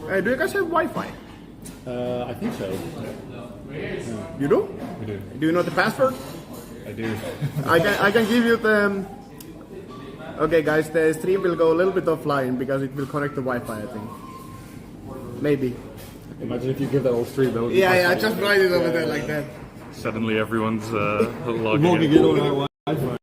Hey, do you guys have Wi-Fi? I think so. You do? We do. Do you know the password? I do. I can give you the. Okay, guys, the stream will go a little bit offline because it will connect the Wi-Fi. I think. Maybe. Imagine if you give that whole stream. That would be Yeah, just write it over there like that. Suddenly everyone's logging logging in on our Wi-Fi.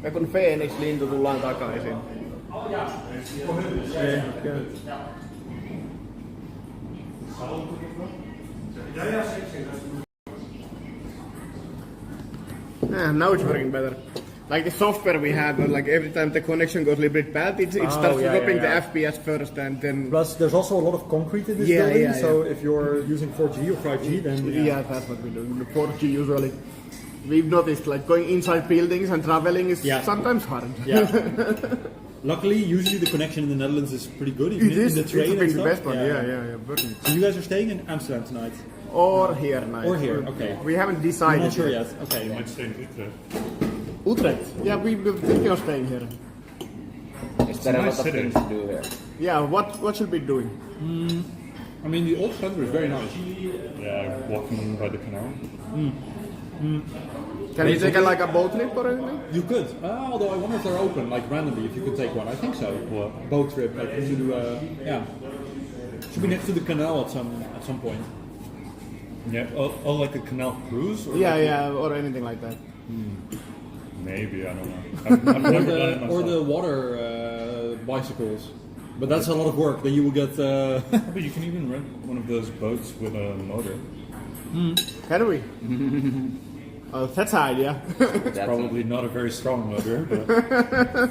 Ja kun Phoenix-lintu tullaan takaisin. Now it's working better. Like the software we have, like every time the connection goes a little bit bad, it starts dropping the FPS first and then... Plus, there's also a lot of concrete in this building, so if you're using 4G or 5G, then... Yeah, that's what we do. The 4G usually. We've noticed like going inside buildings and traveling is sometimes hard. Yeah. Luckily, usually the connection in the Netherlands is pretty good. Even in the train it's and the stuff. best one, yeah. So you guys are staying in Amsterdam tonight? Or here tonight. Or here, okay. We haven't decided. I'm not sure yet. Okay. You might stay in Utrecht. Utrecht? Yeah, we're thinking of staying here. Is there a nice lot of city. things to do here? Yeah, what should we be doing? I mean, the old center is very nice. Yeah, walking by the canal. Can we take like a boat trip or anything? You could, although I wonder if they're open, like randomly, if you could take one. I think so. What? Boat trip, like to do, should be next to the canal at some point. Yeah, or like a canal cruise? Or Or anything like that. Maybe, I don't know. I've never done it myself. Or the water bicycles. But that's a lot of work. Then you will get. But you can even rent one of those boats with a motor. Can we? Oh, that's an idea. It's probably not a very strong motor, but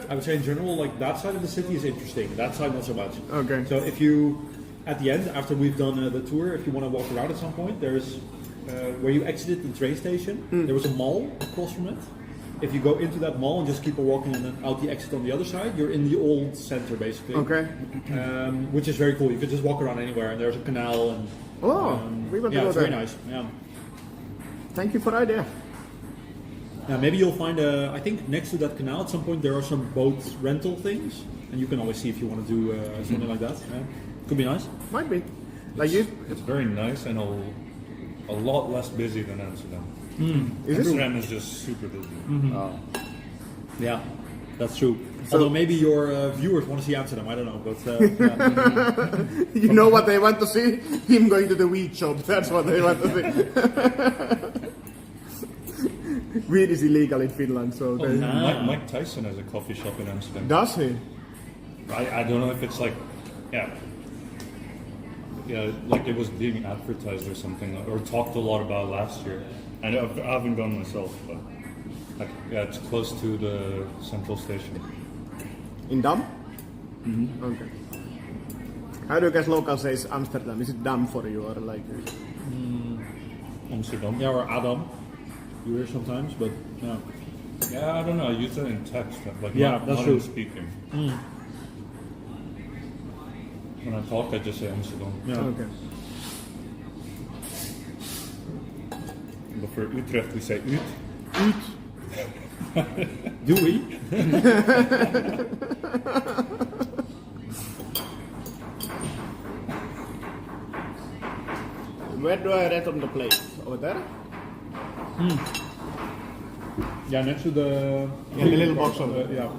I would say in general, like that side of the city is interesting. That side not so much. Okay. So if you, at the end, after we've done the tour, if you want to walk around at some point, there's where you exited the train station. There was a mall across from it. If you go into that mall and just keep on walking and then out the exit on the other side, you're in the old center basically. Okay. Which is very cool. You could just walk around anywhere, and there's a canal and. We want to go it's there. very nice. Yeah. Thank you for the idea. Maybe you'll find I think next to that canal at some point there are some boat rental things, and you can always see if you want to do something like that. Yeah. Could be nice. Might be. Like you. it's very nice and a lot less busy than Amsterdam. Is it? Amsterdam is just super busy. Oh. Yeah, that's true. Although maybe your viewers want to see Amsterdam, I don't know, but yeah. You know what they want to see? Him going to the weed shop. That's what they want to see. Weed is illegal in Finland, so. Mike Tyson has a coffee shop in Amsterdam. Does he? I don't know if it's like, like it was being advertised or something, or talked a lot about last year. And I haven't gone myself, but it's close to the central station. In Dam? Okay. How do you guys local say Amsterdam? Is it Dam for you or like? Amsterdam. Yeah, or Adam. You hear sometimes, but yeah. Yeah, I don't know. I use it in text, like that's not true. in speaking. When I talk, I just say Amsterdam. Yeah. Okay. But for Utrecht, we say Ut. Do we? Where do I return the plate? Over there? Yeah, next to the... Yeah, the little box on it. Yeah.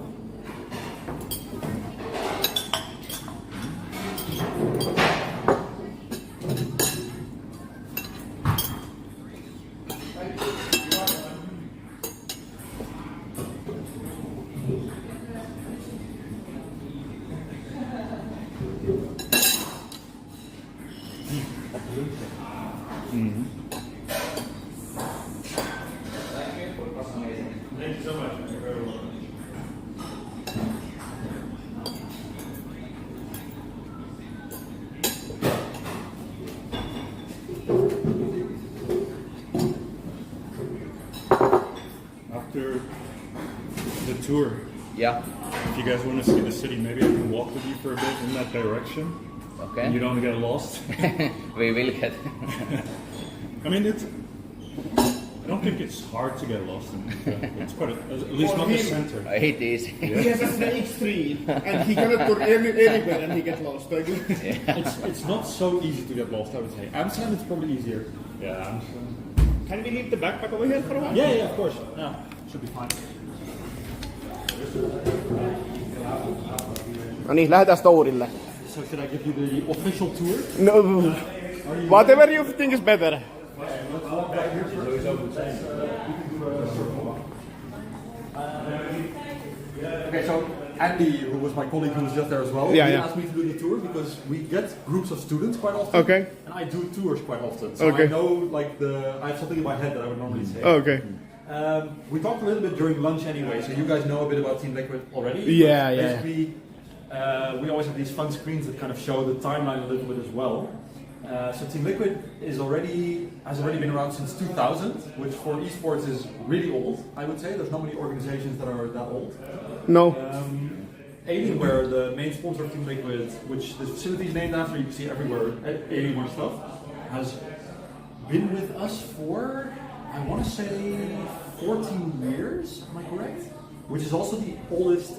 Thank you so much. You're very welcome. After the tour, Yeah. if you guys want to see the city, maybe I can walk with you for a bit in that direction. Okay. You don't get lost. We will get. I mean, I don't think it's hard to get lost in it's quite at least not the center. It is. He has a snake tree and he cannot go anywhere and he gets lost. It's not so easy to get lost, I would say. Amsterdam, it's probably easier. Yeah, I'm Can we leave the backpack over here for a while? Yeah, of course. Yeah, should be fine. No niin, lähdetään storille. So should I give you the official tour? No, whatever you think is better. Okay, so Andy, who was my colleague who was just there as well, Yeah, he yeah. asked me to do the tour because we get groups of students quite often. Okay. And I do tours quite often. So Okay. I know I have something in my head that I would normally say. Okay. We talked a little bit during lunch anyway, so you guys know a bit about Team Liquid already. Yeah, yeah. Basically, we always have these fun screens that kind of show the timeline a little bit as well. So Team Liquid has already been around since 2000, which for esports is really old, I would say. There's not many organizations that are that old. No. Alienware, the main sponsor of Team Liquid, which the facility is named after, you can see everywhere, Alienware stuff, has been with us for, I want to say, 14 years, am I correct? Which is also the oldest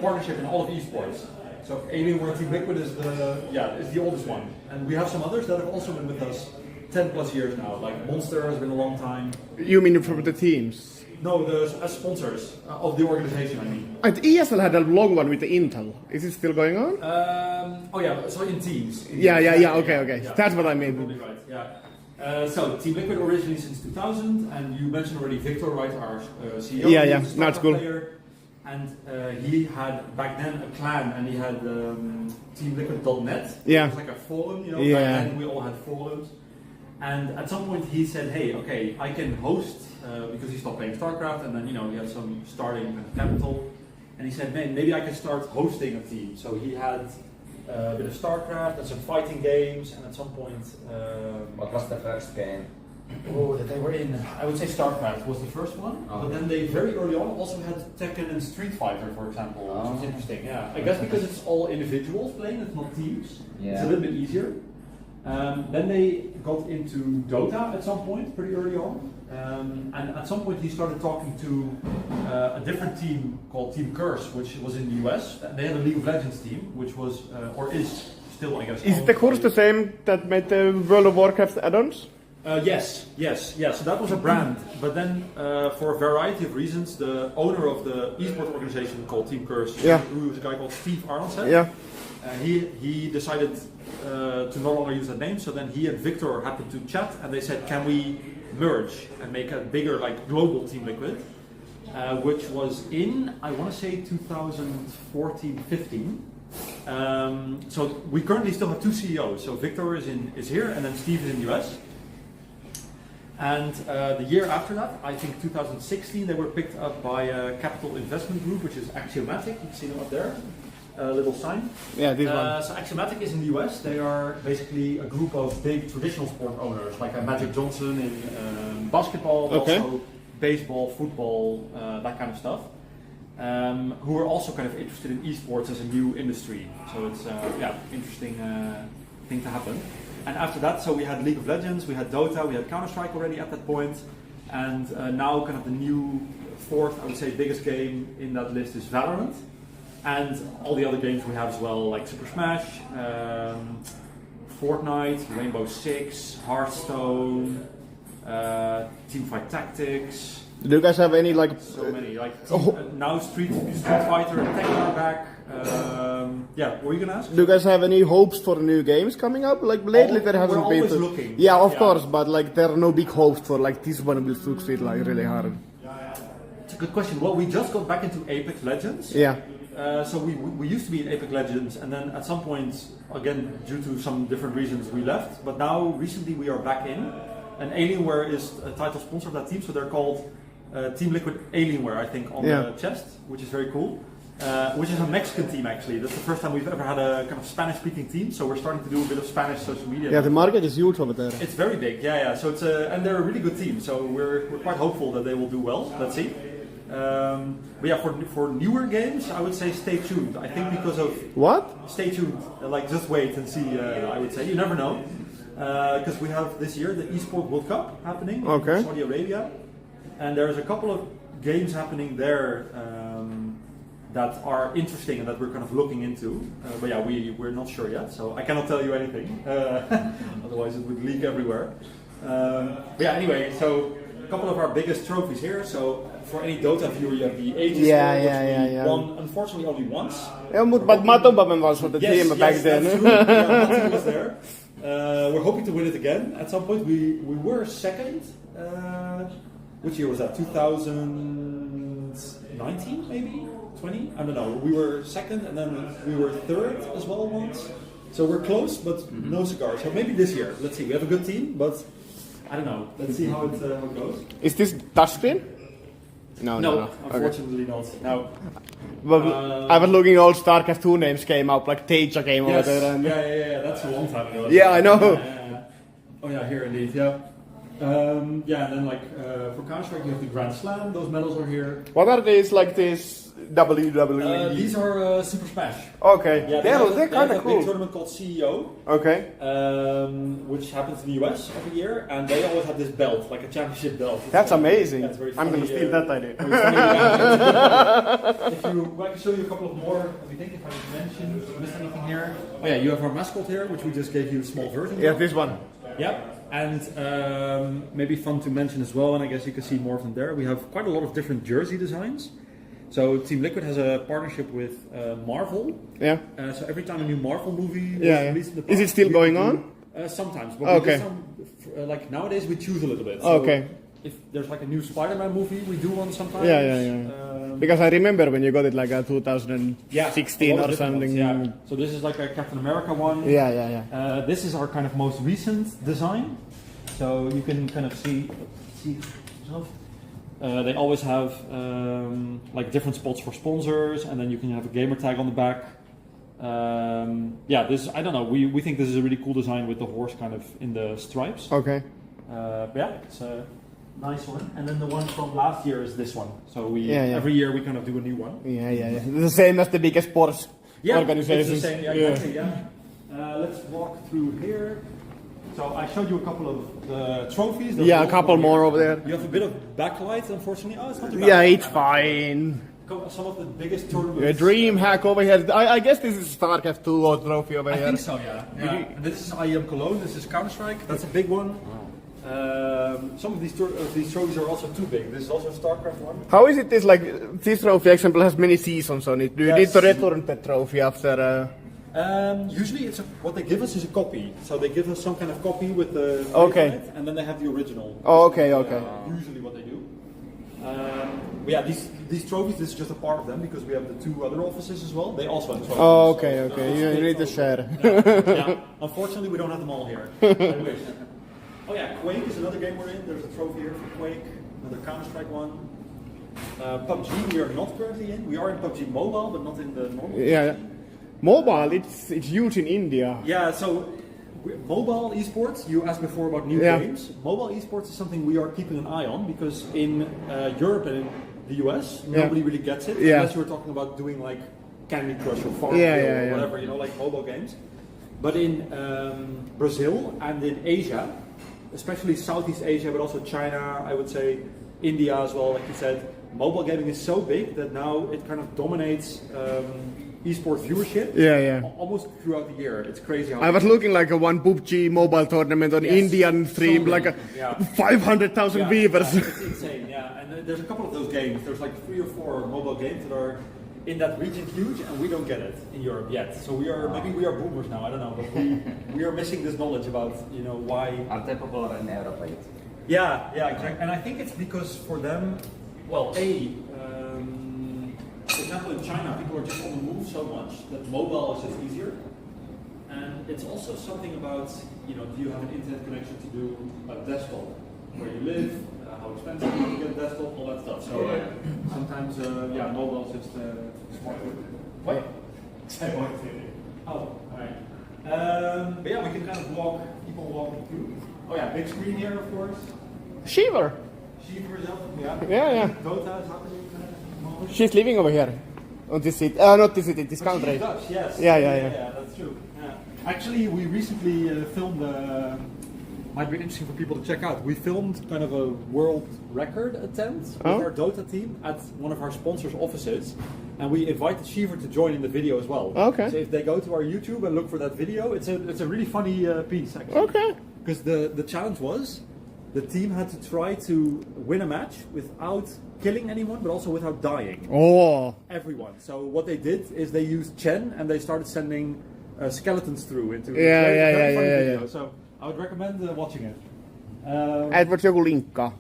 partnership in all of esports. So Alienware Team Liquid is the oldest one. And we have some others that have also been with us 10 plus years now, like Monster has been a long time. You mean from the teams? No, as sponsors of the organization, I mean. ESL had a long one with the Intel. Is it still going on? So in teams. Yeah, okay. Yeah. That's what I mean. Totally right, yeah. So Team Liquid originally since 2000, and you mentioned already Victor, right, our CEO. Yeah, he's a that's StarCraft cool. player, and he had back then a clan, and he had teamliquid.net. Yeah. It was like a forum, you know. Yeah. Back then we all had forums. And at some point he said, hey, okay, I can host, because he stopped playing StarCraft, and then, you know, he had some starting kind of capital. And he said, man, maybe I can start hosting a team. So he had a bit of StarCraft and some fighting games, and at some point... What was the first game? that they were in, I would say StarCraft was the first one, but then they very early on also had Tekken and Street Fighter, for example, which was interesting. Yeah, I guess because it's all individuals playing, it's not teams. Yeah. It's a little bit easier. Then they got into Dota at some point, pretty early on, and at some point he started talking to a different team called Team Curse, which was in the US. They had a League of Legends team, which was, or is still, I guess. Is the course the same that made the World of Warcraft add-ons? Yes. So that was a brand, but then for a variety of reasons, the owner of the esports organization called Team Curse, who was a guy called Steve Arnoldson, he decided to no longer use that name. So then he and Victor happened to chat, and they said, "Can we merge and make a bigger, like, global Team Liquid?" Which was in, I want to say, 2014-15. So we currently still have two CEOs. So Victor is here, and then Steve is in the US. And the year after that, I think 2016, they were picked up by a capital investment group, which is Axiomatic. You can see them up there, a little sign. Yeah, this one. So Axiomatic is in the US. They are basically a group of big traditional sport owners, like Magic Johnson in basketball, but also baseball, football, that kind of stuff, who are also kind of interested in esports as a new industry. So it's interesting thing to happen. And after that, so we had League of Legends, we had Dota, we had Counter-Strike already at that point, and now kind of the new fourth, I would say, biggest game in that list is Valorant, and all the other games we have as well, like Super Smash, Fortnite, Rainbow Six, Hearthstone, Teamfight Tactics. Do you guys have any like? So many, like now Street Fighter and Tekken are back. Yeah, what were you gonna ask? Do you guys have any hopes for new games coming up? Like lately there hasn't we're been. always looking. Yeah, of course, but like there are no big hopes for like this one will succeed like really hard. It's a good question. Well, we just got back into Apex Legends. Yeah. So we used to be in Apex Legends, and then at some point, again due to some different reasons, we left. But now recently we are back in, and Alienware is a title sponsor of that team, so they're called Team Liquid Alienware, I think, on the chest, which is very cool. Which is a Mexican team actually. That's the first time we've ever had a kind of Spanish-speaking team, so we're starting to do a bit of Spanish social media. Yeah, the market is huge over there. It's very big, yeah. So it's and they're a really good team, so we're quite hopeful that they will do well. Let's see. But yeah, for newer games, I would say stay tuned. I think because of What? Stay tuned, like just wait and see. I would say you never know, because we have this year the Esport World Cup happening in Saudi Arabia, and there's a couple of games happening there. That are interesting and that we're kind of looking into, but yeah, we're not sure yet, so I cannot tell you anything. Otherwise, it would leak everywhere. But yeah, anyway, so a couple of our biggest trophies here. So for any Dota viewer, you have the Aegis which we won, unfortunately, only once. Yeah, but Matobaben was for the team back then. That's true. Yeah, Matti was there. We're hoping to win it again at some point. We were second. Which year was that? 2019, maybe. 20? I don't know. We were second and then we were third as well once. So we're close, but no cigars. So maybe this year. Let's see. We have a good team, but I don't know. Let's see how it goes. Is this touchscreen? No, unfortunately not. No. But I was looking, all StarCraft 2 names came up, like Teja came over there. And Yeah, that's a long time ago. Yeah, I know. Oh yeah, here indeed, yeah. And then like for Counter-Strike you have the Grand Slam, those medals are here. What are these, like this WWE? These are Super Smash. Okay, yeah, they're kind of cool. They have a big cool. tournament called CEO. Okay. Which happens in the US every year, and they always have this belt, like a championship belt. That's amazing. Yeah, very I'm funny, gonna steal that idea. I can show you a couple of more. Let me think if I mentioned, missed anything here. Oh yeah, you have our mascot here, which we just gave you a small version of. Yeah, this one. Yeah, and maybe fun to mention as well, and I guess you can see more of them there. We have quite a lot of different jersey designs. So Team Liquid has a partnership with Marvel. Yeah. So every time a new Marvel movie is released in the park, is it still going on? Sometimes, but we do some, like nowadays we choose a little bit. So if there's like a new Spider-Man movie, we do one sometimes. Because I remember when you got it like 2016 or something. Yeah. So this is like a Captain America one. This is our kind of most recent design. So you can kind of see. They always have like different spots for sponsors, and then you can have a gamer tag on the back. This I don't know. We think this is a really cool design with the horse kind of in the stripes. Okay. It's a nice one. And then the one from last year is this one. So we every year we kind of do a new one. Yeah. The same as the biggest sports organizations. It's the same. Yeah, exactly. Let's walk through here. So I showed you a couple of the trophies. There's a couple more over there. You have a bit of backlight, unfortunately. Oh, it's not too bad. Yeah, it's fine. Some of the biggest tournaments. Yeah, DreamHack over here. I guess this is StarCraft 2 or trophy over here. I think so, yeah. This is IEM Cologne. This is Counter-Strike. That's a big one. Some of these trophies are also too big. This is also a StarCraft one. How is it this trophy example has many seasons on it? Do you need to return the trophy after? Usually what they give us is a copy. So they give us some kind of copy with the and then they have the original. Oh, okay. Usually what they do. These trophies, this is just a part of them because we have the two other offices as well. They also have trophies. Oh, okay. You need to share. Unfortunately, we don't have them all here. I wish. Oh yeah, Quake is another game we're in. There's a trophy here for Quake. Another Counter-Strike one. PUBG we are not currently in. We are in PUBG Mobile, but not in the normal. Yeah. Mobile, it's huge in India. Yeah, so mobile esports, you asked before about new games. Mobile esports is something we are keeping an eye on because in Europe and in the US, nobody really gets it. Unless you're talking about doing like Candy Crush or Farmville or whatever, like mobile games. But in Brazil and in Asia, especially Southeast Asia, but also China, I would say India as well, like you said, mobile gaming is so big that now it kind of dominates esports viewership. Yeah. Almost throughout the year. It's crazy how I was looking like a one PUBG mobile tournament on Indian stream, So like many, yeah. 500,000 viewers. Yeah, it's insane, yeah. And there's a couple of those games. There's like 3 or 4 mobile games that are in that region huge, and we don't get it in Europe yet. So maybe we are boomers now. I don't know, but we are missing this knowledge about why. Are they popular in Europe? Yeah, exactly. And I think it's because for them, well, for example, in China, people are just on the move so much that mobile is just easier. And it's also something about, do you have an internet connection to do a desktop where you live, how expensive it is to get a desktop, all that stuff. So sometimes, mobile is just smarter. What? Oh, alright. But yeah, we can kind of people walking through. Oh yeah, big screen here, of course. Shiver. Shiver is up, yeah. Yeah. Dota is happening. She's living over here. On this city. Not this city, this country. She's Dutch, yes. Yeah, that's true. Yeah. Actually, we recently filmed, might be interesting for people to check out. We filmed kind of a world record attempt with our Dota team at one of our sponsors' offices. And we invited Shiver to join in the video as well. Okay. So if they go to our YouTube and look for that video, it's a really funny piece actually. Okay. Because the challenge was, the team had to try to win a match without killing anyone, but also without dying. Oh. Everyone. So what they did is they used Chen and they started sending skeletons through into Yeah. video. So I would recommend watching it. Edward joku linkkaa.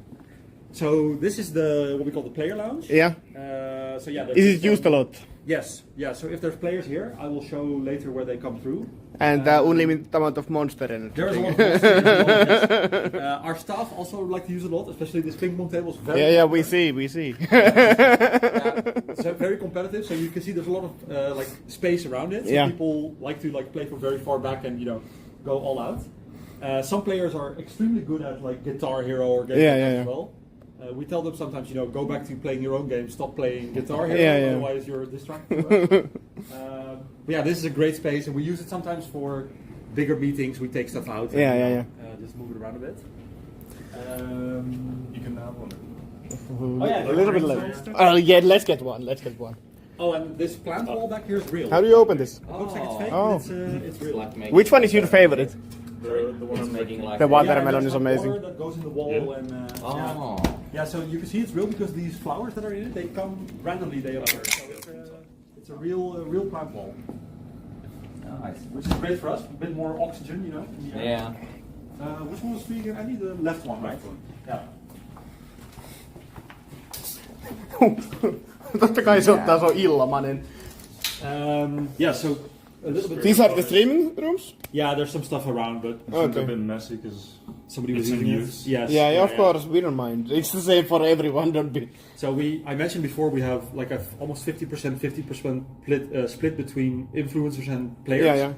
So this is what we call the player lounge. Yeah. Is it used a lot? Yes. Yeah. So if there's players here, I will show later where they come through. And unlimited amount of monster energy. There is a lot of monsters. Our staff also like to use it a lot, especially this ping pong table is very. Yeah, we see. So very competitive. So you can see there's a lot of space around it. So people like to play from very far back and go all out. Some players are extremely good at Guitar Hero or games as well. We tell them sometimes, go back to playing your own game, stop playing Guitar Hero, otherwise you're distracted. But yeah, this is a great space, and we use it sometimes for bigger meetings. We take stuff out and just move it around a bit. You can have one. Oh yeah, A little bit later. Let's get one. Oh, and this plant wall back here is real. How do you open this? It looks like it's fake, Oh. but it's real. Which one is your favorite? The one Making like The Yeah, watermelon there's is amazing. water that goes in the wall and yeah, so you can see it's real because these flowers that are in it, they come randomly. They appear. So it's a real plant wall, Nice. which is great for us. A bit more oxygen, in the air. Yeah. Which one was free again? I need the left one, right? Yeah. Totta kai se ottaa, se on ilmanen. Yeah. So a little bit. These are the streaming rooms? Yeah, there's some stuff around, but It's a bit messy because somebody was it's in using it. use. Yes. Yeah, of course, we don't mind. It's the same for everyone, don't be. So I mentioned before we have like a almost 50% split between influencers and players.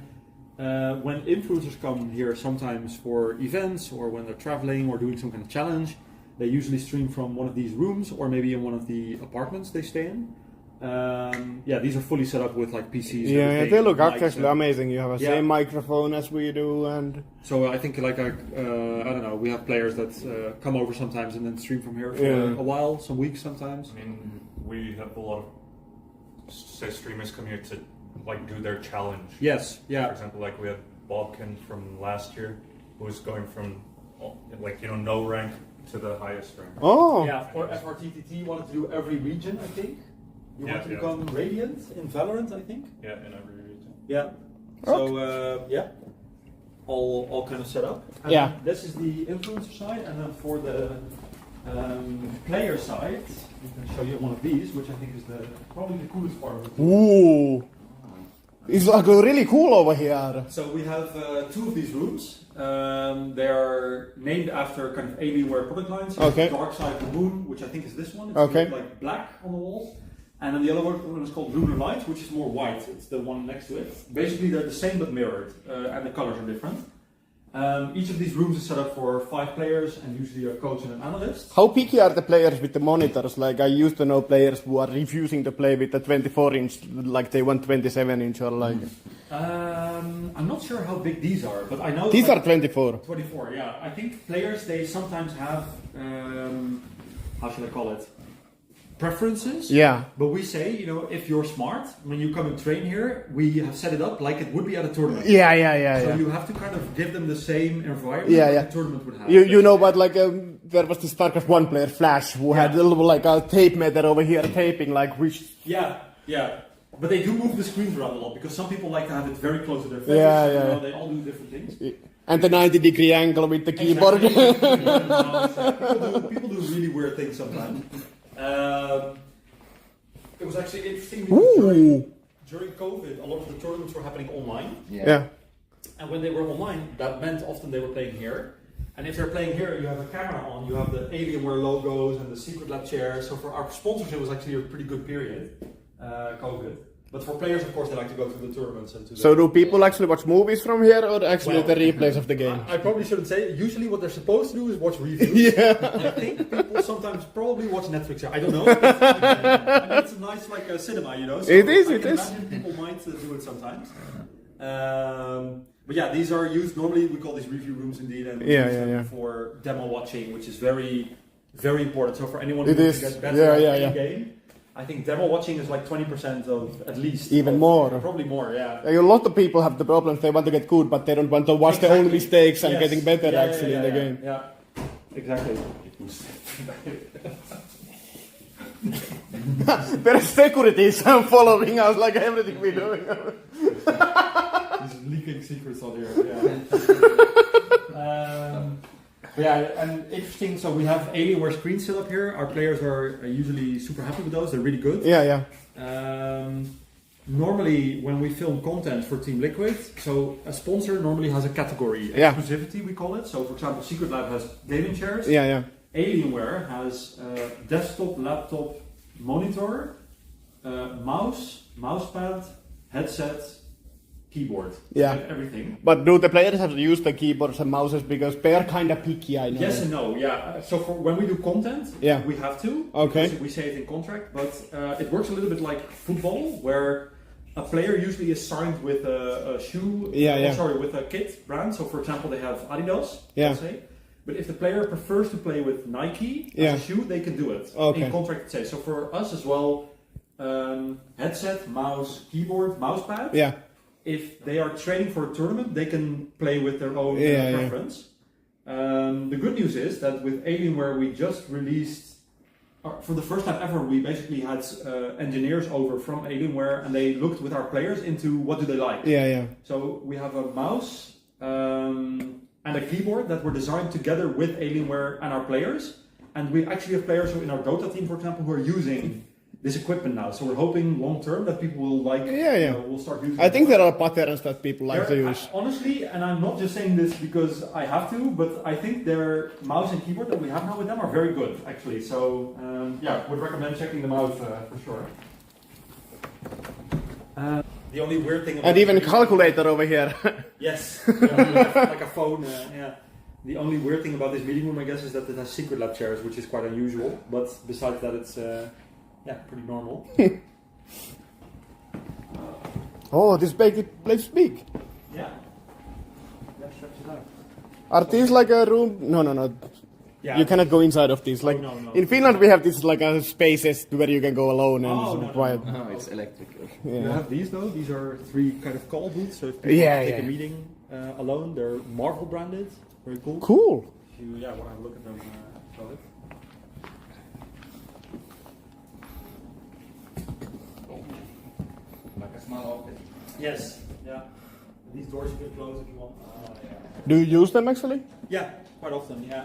Yeah. When influencers come here sometimes for events or when they're traveling or doing some kind of challenge, they usually stream from one of these rooms or maybe in one of the apartments they stay in. These are fully set up with PCs. Yeah, they look mics actually and- amazing. You have the same microphone as we do, and So I think I don't know. We have players that come over sometimes and then stream from here for a while, some weeks sometimes. I mean, we have a lot of streamers come here to do their challenge. Yes, yeah. For example, we had Bobkin from last year, who was going from no rank to the highest rank. oh, Yeah, or FRTTT wanted to do every region, I think. You want to become Radiant in Valorant, I think. Yeah, in every region. Yeah. So all kind of set up. And Yeah. then this is the influencer side, and then for the player side, we can show you one of these, which I think is probably the coolest part of it. ooh, it's really cool over here. So we have two of these rooms. They are named after kind of Alienware product lines. So Okay. Dark Side of the Moon, which I think is this one. It's Okay. black on the walls. And then the other one is called Lunar Light, which is more white. It's the one next to it. Basically, they're the same but mirrored, and the colors are different. Each of these rooms is set up for 5 players and usually a coach and an analyst. How picky are the players with the monitors? I used to know players who are refusing to play with the 24-inch, they want 27-inch or I'm not sure how big these are, but I know These are 24. 24. Yeah, I think players they sometimes have how should I call it? preferences. Yeah. But we say, you know, if you're smart, when you come and train here, we have set it up like it would be at a tournament. So you have to kind of give them the same environment that a tournament would have. You know what, like there was this StarCraft 1 player, Flash, who had a little like a tape meter over here taping like which... Yeah. But they do move the screens around a lot because some people like to have it very close to their face. You know, they all do different things. And the 90-degree angle with the keyboard. People do really weird things sometimes. It was actually interesting because during COVID, a lot of the tournaments were happening online. And when they were online, that meant often they were playing here. And if they're playing here, you have a camera on, you have the Alienware logos and the Secret Lab chairs. So for our sponsors, it was actually a pretty good period, COVID. But for players, of course, they like to go to the tournaments and to. So do people actually watch movies from here, or actually the replays of the game? I probably shouldn't say it. Usually, what they're supposed to do is watch reviews. I think people sometimes probably watch Netflix. I don't know. I mean, it's a nice like cinema, you know. So it is. Imagine people might do it sometimes. But yeah, these are used normally. We call these review rooms indeed, and we use them for demo watching, which is very, very important. So for anyone who wants to get better at the game. I think demo watching is like 20% of at least. Even more. Probably more, yeah. A lot of people have the problems, they want to get good, but they don't want to watch their own mistakes and getting better in the game. Yeah, exactly. There are securities following us like everything we're doing. He's leaking secrets on here, and interesting, so we have Alienware screens set up here. Our players are usually super happy with those, they're really good. Normally, when we film content for Team Liquid, so a sponsor normally has a category, exclusivity we call it. So for example, Secret Lab has gaming chairs. Alienware has desktop, laptop, monitor, mousepad, headset, keyboard, everything. But do the players have to use the keyboards and mouses because they're kind of picky, I know? Yes and no, So for when we do content, we have to. Okay. We say it in contract, but it works a little bit like football, where a player usually is signed with a shoe, with a kit brand. So for example, they have Adidas, let's say. But if the player prefers to play with Nike as a shoe, they can do it. In contract, say. So for us as well, headset, mouse, keyboard, mousepad. If they are training for a tournament, they can play with their own preference. The good news is that with Alienware, we just released, for the first time ever, we basically had engineers over from Alienware, and they looked with our players into what do they like. So we have a mouse and a keyboard that were designed together with Alienware and our players. And we actually have players who in our Dota team, for example, who are using this equipment now, so we're hoping long term that people will like. Will start using. I think there are patterns that people like to use. Honestly, and I'm not just saying this because I have to, but I think their mouse and keyboard that we have now with them are very good, actually. So would recommend checking them out for sure. The only weird thing. And even calculator over here. Yes, like a phone. The only weird thing about this meeting room, I guess, is that it has Secret Lab chairs, which is quite unusual. But besides that, it's. Pretty normal. This place is big. Yeah. That stretches it out. Are these like a room? No. Yeah, you cannot go inside of these. Like in Finland, we have this like spaces where you can go alone and quiet. No, it's electrical. You have these though. These are 3 kind of call booths. So if people take a meeting alone, they're Marvel branded. Very cool. Cool. If you want to have a look at them, show it. Like a small office. Yes. Yeah. These doors you can close if you want. Do you use them actually? Yeah, quite often. Yeah.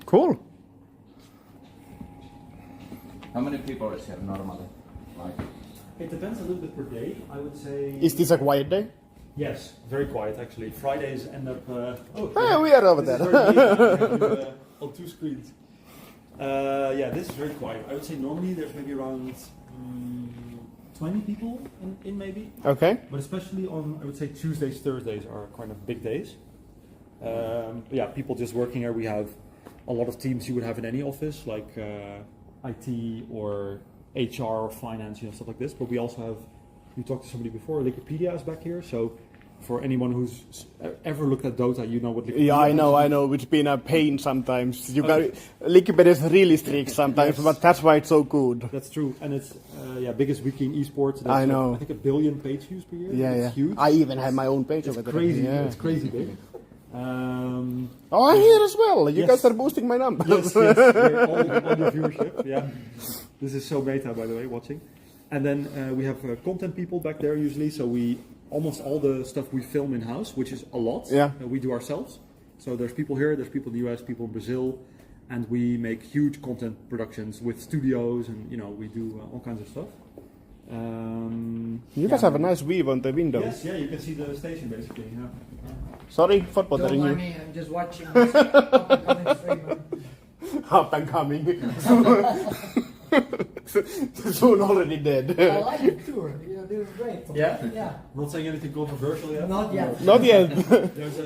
Cool. How many people is here normally? It depends a little bit per day. I would say. Is this a quiet day? Yes, very quiet actually. Fridays end up. We are over there. On 2 screens. This is very quiet. I would say normally there's maybe around 20 people in maybe. Okay. But especially on, I would say Tuesdays, Thursdays are kind of big days. People just working here. We have a lot of teams you would have in any office, like IT or HR or finance, stuff like this. But we also have, we talked to somebody before, Wikipedia is back here. So For anyone who's ever looked at Dota, you know what liquid. Yeah, I know. It's been a pain sometimes. Liquid is really strict sometimes, but that's why it's so good. That's true, and it's biggest wiki in esports. I know. I think 1 billion page views per year. Yeah, it's huge. I even have my own page over there. Crazy. Yeah. It's crazy big. I'm here as well. You guys are boosting my numbers. Yes, all your viewership. Yeah, this is so meta, by the way, watching. And then we have content people back there usually. So almost all the stuff we film in house, which is a lot. Yeah. We do ourselves. So there's people here, there's people in the US, people in Brazil, and we make huge content productions with studios, and we do all kinds of stuff. You guys have a nice view on the window. Yes, yeah, you can see the station basically. Yeah. Sorry for bothering Don't mind you. me, I'm just watching this up-and-coming streamer. Up and coming. Soon already dead. I like it too. You're doing great. Yeah? Yeah. Not saying anything controversial yet? Not yet. Not yet.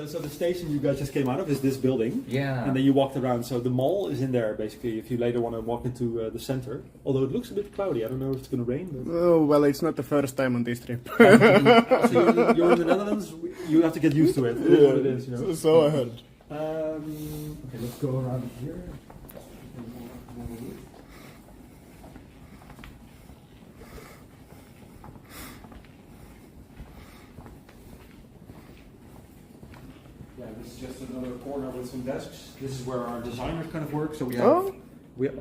So the station you guys just came out of is this building. Yeah. And then you walked around. So the mall is in there basically if you later want to walk into the center. Although it looks a bit cloudy. I don't know if it's going to rain. But... Oh, well, it's not the first time on this trip. So you're in the Netherlands. You have to get used to it. It is what it is. So I heard. Okay, let's go around here. Yeah, this is just another corner with some desks. This is where our designers kind of work. So we have.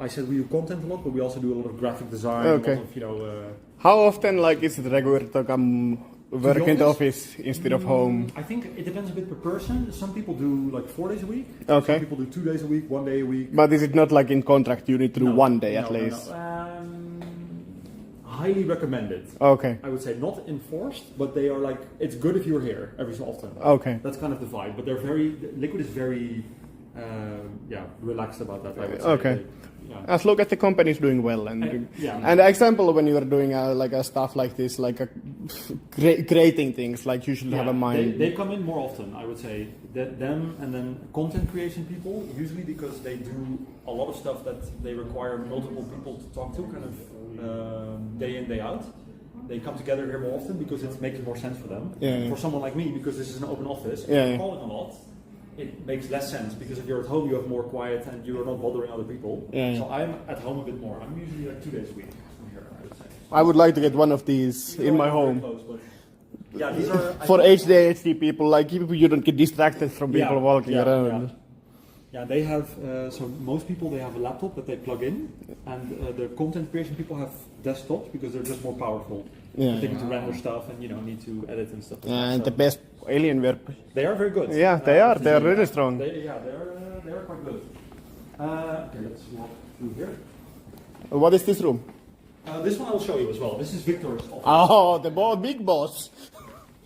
I said we do content a lot, but we also do a lot of graphic design. Okay. A lot of, How often is it regular to come work in the office instead of home? I think it depends a bit per person. Some people do like 4 days a week. Okay. Some people do 2 days a week, 1 day a week. But is it not like in contract you need to do 1 day at least? No. Highly recommended. Okay. I would say not enforced, but they are like, it's good if you're here every so often. Okay. That's kind of the vibe. But Liquid is very, relaxed about that, I would say. Okay. As long as the company is doing well, and yeah. example when you are doing a stuff like this, creating things, like you should have a mind. They come in more often, I would say. Them and then content creation people, usually because they do a lot of stuff that they require multiple people to talk to, kind of day in, day out. They come together here more often because it makes more sense for them. Yeah. For someone like me, because this is an open office, Yeah. calling a lot, it makes less sense because if you're at home, you have more quiet and you are not bothering other people. Yeah. So I'm at home a bit more. I'm usually like 2 days a week from here, I would say. I would like to get one of these in my home. Close, but yeah, these are For HD people, like you don't get distracted from people walking around. Yeah, they have, so most people, they have a laptop that they plug in, and the content creation people have desktops because they're just more powerful. Yeah. They need to render stuff and, need to edit and stuff. And the best Alienware. They are very good. Yeah, they are. They are really strong. They are quite good. Okay, let's walk through here. What is this room? This one I'll show you as well. This is Victor's office. Oh, the big boss.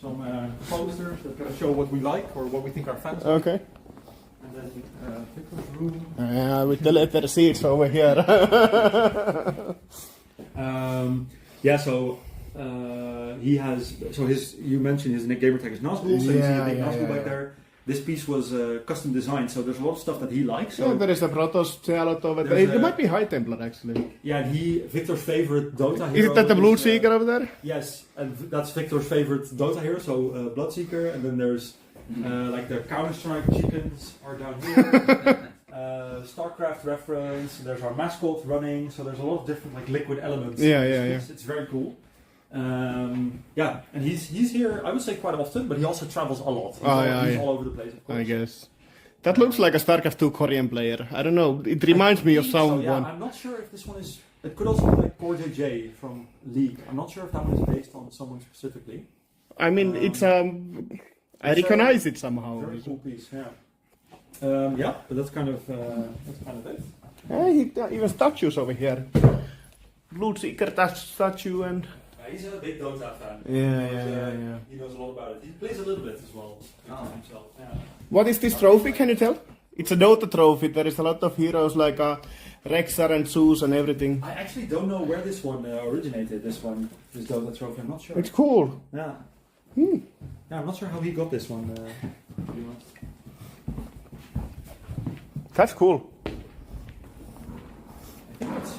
Some posters that kind of show what we like or what we think our fans like. Okay. And then Victor's room. With the leather seats over here. So he has. So you mentioned his gamer tag is Nazgul. So you see a big Nazgul back there. This piece was custom designed, so there's a lot of stuff that he likes. So there is a Protoss Cealot over there. It might be High Templar actually. Yeah, and Victor's favorite Dota hero. Is that the Bloodseeker over there? Yes, and that's Victor's favorite Dota hero, so Bloodseeker, and then there's like the Counter-Strike chickens are down here. StarCraft reference, there's our mascot running, so there's a lot of different like liquid elements. It's very cool. And he's here, I would say quite often, but he also travels a lot. He's all over the place, of course. I guess. That looks like a StarCraft 2 Korean player. I don't know, it reminds me of someone. So, I'm not sure if this one is, it could also be like Core JJ from League. I'm not sure if that one is based on someone specifically. I mean, it's I recognize it somehow. Very cool piece, but that's kind of it. Even statues over here. Bloodseeker statue and... He's a big Dota fan. Yeah. He knows a lot about it. He plays a little bit as well himself. Yeah. What is this trophy, can you tell? It's a Dota trophy. There is a lot of heroes like Rexar and Zeus and everything. I actually don't know where this one originated, this Dota trophy. I'm not sure. It's cool. Yeah. Yeah, I'm not sure how he got this one. That's cool. I think it's,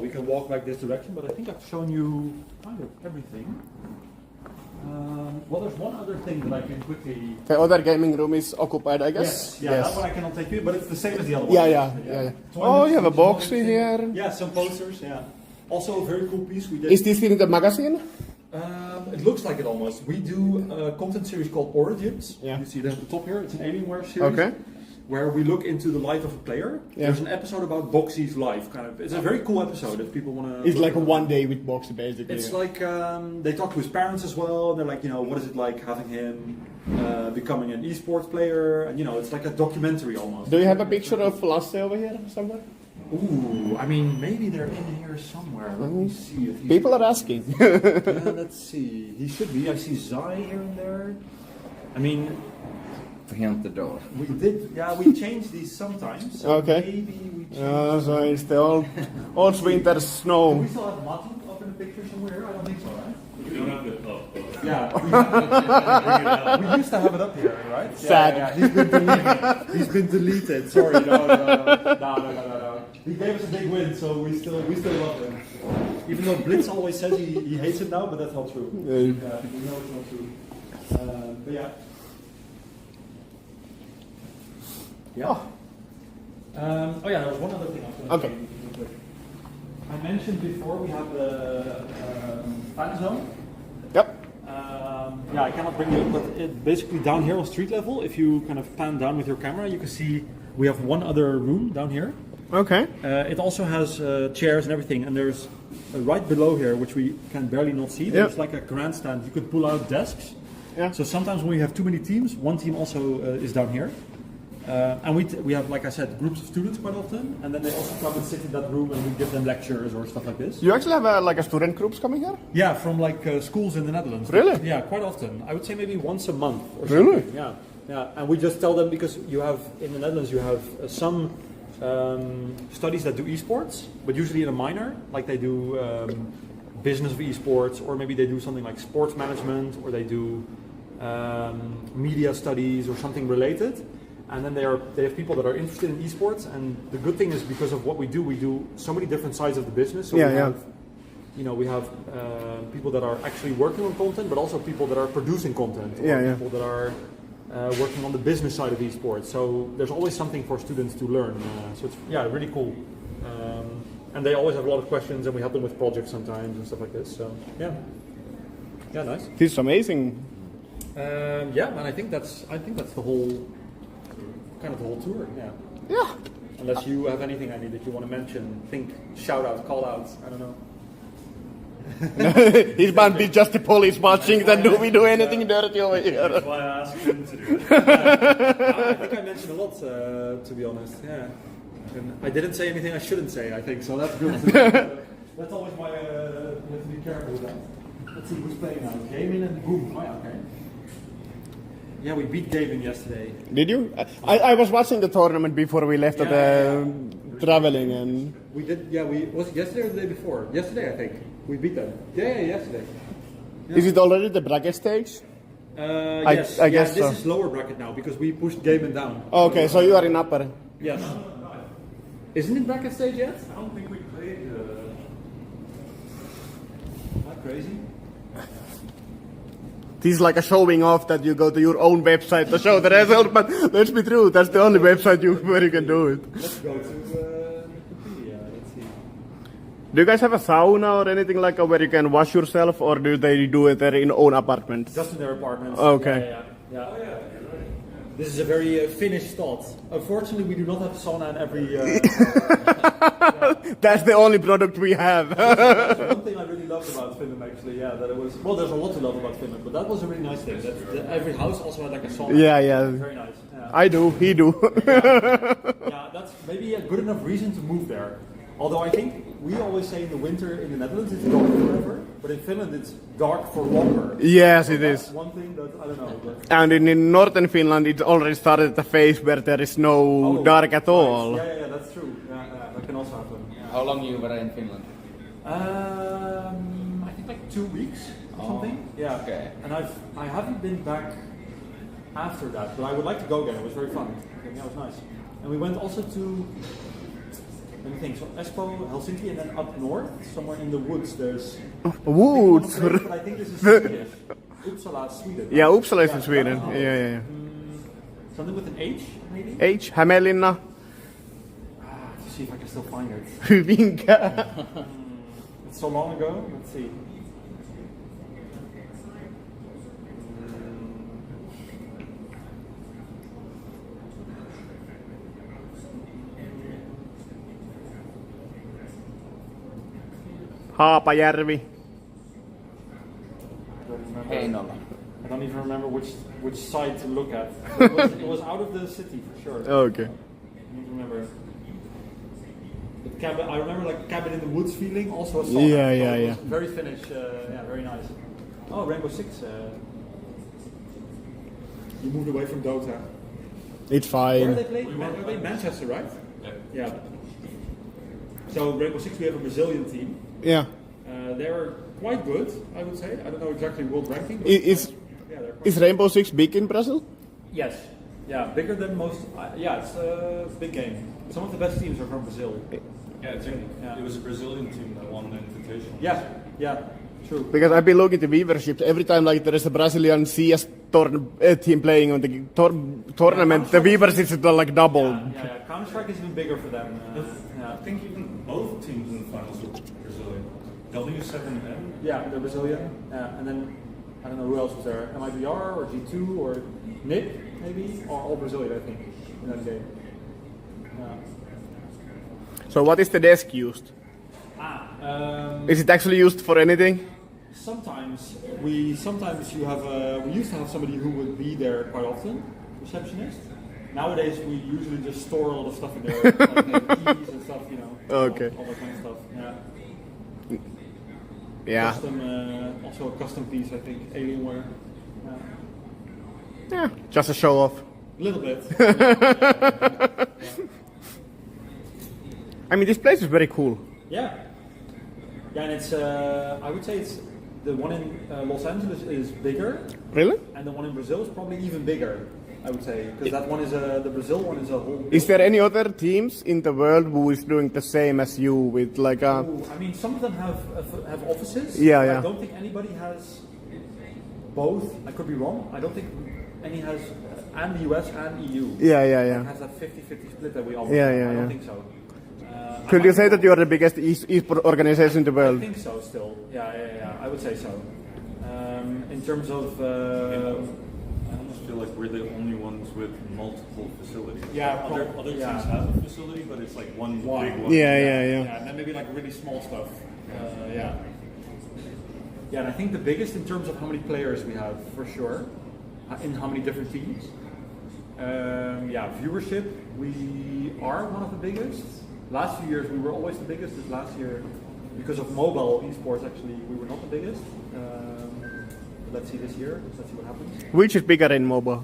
we can walk back this direction, but I think I've shown you kind of everything. Well, there's one other thing that I can quickly. The other gaming room is occupied, I guess. Yes, yeah, that one I cannot take you, but it's the same as the other one. Yeah. Oh, you have a box in here. Yeah, some posters. Yeah. Also, a very cool piece we did. Is this in the magazine? It looks like it almost. We do a content series called Origins. Yeah. You see that at the top here. It's an Alienware series. Okay. Where we look into the life of a player. Yeah. There's an episode about Boxy's life, kind of. It's a very cool episode if people want to. It's like a one day with Boxy, basically. It's like they talk to his parents as well. And they're like, what is it like having him becoming an esports player? And it's like a documentary almost. Do you have a picture of Lasse over here somewhere? Ooh, I mean, maybe they're in here somewhere. Let me see if he's... People are asking. Yeah, let's see. He should be. I see Zai here and there. I mean, Behind the door. we did. Yeah, we change these sometimes. So Okay. maybe we change. So it's the old winter Do snow. we still have Matu up in the picture somewhere here? I don't think so, right? You don't have to. Yeah, we used to have it up here, right? Sad. Yeah. He's been deleted. He's been deleted. Sorry, no. He gave us a big win, so we still love him. Even though Blitz always says he hates it now, but that's not true. Yeah. We know it's not true. But yeah. Yeah. There was one other thing I was going to Okay. say real quick. I mentioned before we have the fan zone. Yep. I cannot bring you up, but basically down here on street level, if you kind of pan down with your camera, you can see we have one other room down here. Okay. It also has chairs and everything, and there's right below here, which we can barely not see, there's like a grandstand. You could pull out desks. Yeah. So sometimes when we have too many teams, one team also is down here. And we have, like I said, groups of students quite often, and then they also come and sit in that room and we give them lectures or stuff like this. You actually have like a student groups coming here? Yeah, from like schools in the Netherlands. Really? Yeah, quite often. I would say maybe once a month or Really? something. Yeah. And we just tell them, because you have, in the Netherlands, you have some studies that do esports, but usually in a minor, like they do business of esports, or maybe they do something like sports management, or they do media studies or something related. And then they have people that are interested in esports, and the good thing is, because of what we do so many different sides of the business. So we have people that are actually working on content, but also people that are producing content, or people that are working on the business side of esports. So there's always something for students to learn. So it's really cool. And they always have a lot of questions, and we help them with projects sometimes and stuff like this. So yeah, nice. This is amazing. And I think that's the whole. Kind of the whole tour, Yeah. Unless you have anything, Andy, that you want to mention, shout out, call outs, I don't know. It might be just the police watching that we do anything dirty over here. That's why I asked him to do it. I think I mentioned a lot, to be honest, yeah. And I didn't say anything I shouldn't say, I think, so that's good. That's always my, you have to be careful with that. Let's see who's playing now. Gaming and Boom. Oh, yeah, okay. Yeah, we beat Gaming yesterday. Did you? I was watching the tournament before we left traveling, and we did. Yeah, was it yesterday or the day before? Yesterday, I think. We beat them. Yeah, yesterday. Yeah. Is it already the bracket stage? Yes. I guess this so. is lower bracket now because we pushed Gaming down. Okay, so you are in upper. Yes. Isn't it bracket stage yet? I don't think we played. Not crazy. This is like a showing off that you go to your own website to show the result, but let's be true, that's the only website where you can do it. Let's go to Wikipedia. Let's see. Do you guys have a sauna or anything like where you can wash yourself, or do they do it there in own apartments? Just in their apartments. Okay. Yeah. This is a very Finnish thought. Unfortunately, we do not have a sauna in every... That's the only product we have. That's one thing I really loved about Finland, actually. Yeah, that it was... Well, there's a lot to love about Finland, but that was a really nice thing. That every house also had like a sauna. Yeah. Very nice. Yeah. I do, he do. Yeah, that's maybe a good enough reason to move there. Although I think we always say in the winter in the Netherlands it's dark forever, but in Finland it's dark for longer. Yes, so it that's is. one thing that, I don't know. But... And in northern Finland it already started at the phase where there is no dark at all. Yeah, that's true. Yeah, that can also happen. Yeah. How long you were in Finland? I think like 2 weeks or something. Yeah. Okay. And I haven't been back after that, but I would like to go again. It was very fun. Yeah, it was nice. And we went also to, let me think, so Espoo, Helsinki, and then up north, somewhere in the woods, there's... Woods? But I think this is Swedish. Uppsala, Sweden. Yeah, Uppsala is in Yeah, Sweden. oh. Yeah. Something with an H, maybe? H, Hämeenlinna, To see if I can still find it. Hyvinkää. It's so long ago. Let's see. Haapajärvi. Heinola. I don't even remember which side to look at. It was out of the city for sure. Okay. I don't remember. The cabin, I remember like cabin in the woods feeling. Also a song. Yeah, So yeah, it was yeah. Very Finnish. Yeah, very nice. Oh, Rainbow Six. You moved away from Dota. It's Where fine. they play? Are they Manchester, right? Yeah. So Rainbow Six, we have a Brazilian team. Yeah. They're quite good, I would say. I don't know exactly world ranking. But Is yeah, they're quite is Rainbow Six big in Brazil? Yes. Yeah, bigger than most. Yeah, it's a big game. Some of the best teams are from Brazil. Yeah, it was a Brazilian team that won the invitation. Yeah, true. Because I've been looking at the viewership every time like there is a Brazilian CS team playing on the tournament, the viewership is like doubled. Yeah. Counter Strike is even bigger for them. I think even both teams in the finals were Brazilian. W7M. Yeah, they're Brazilian. And then I don't know who else was there. MIBR or G2 or NIP maybe, or all Brazilian I think in that game. Yeah. So what is the desk used? Is it actually used for anything? Sometimes you have we used to have somebody who would be there quite often, receptionist. Nowadays we usually just store a lot of stuff in there, like maybe keys and stuff, you know. Okay. All that kind of stuff. Yeah. Yeah. Custom, also a custom piece, I think, Alienware. Yeah. Just a show off. A little bit. I mean, this place is very cool. Yeah, and it's I would say it's the one in Los Angeles is bigger, Really? and the one in Brazil is probably even bigger. I would say because that one is the Brazil one is a whole. Is there any other teams in the world who is doing the same as you with like a? Ooh, I mean, some of them have offices. Yeah, but yeah. I don't think anybody has both. I could be wrong. I don't think any has, and the US and EU. Yeah. Has that 50-50 split that we all. Yeah, I yeah. don't think so. Could you say that you are the biggest e-sport organization in the I world? think so. Still, yeah. I would say so. In terms of. I almost feel like we're the only ones with multiple facilities. Yeah, other yeah. teams have a facility, but it's like one big one. Yeah. And then maybe like really small stuff. Yeah, and I think the biggest in terms of how many players we have, for sure, in how many different teams. Viewership, we are one of the biggest. Last few years we were always the biggest. This last year, because of mobile esports, actually we were not the biggest. Let's see this year. Let's see what happens. Which is bigger in mobile?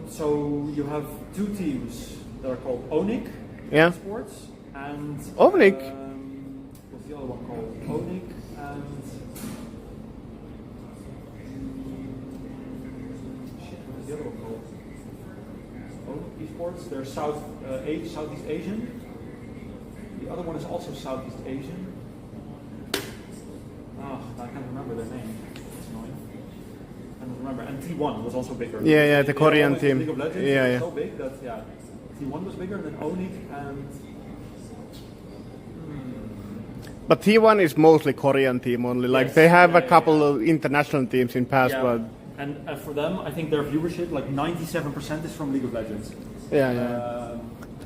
So you have two teams that are called Onic Yeah. Sports and Onic? What's the other one called? Onic and what is the other one called? Onic Esports. They're Southeast Asian. The other one is also Southeast Asian. I can't remember their name. It's annoying. I don't remember. And T1 was also bigger. Yeah, the They Korean always team. League of Legends, Yeah, they were yeah. so big that T1 was bigger than Onic and But T1 is mostly Korean team only. Like Yes, they have a yeah, couple yeah. of international teams in past, but And for them, I think their viewership, like 97% is from League of Legends. yeah.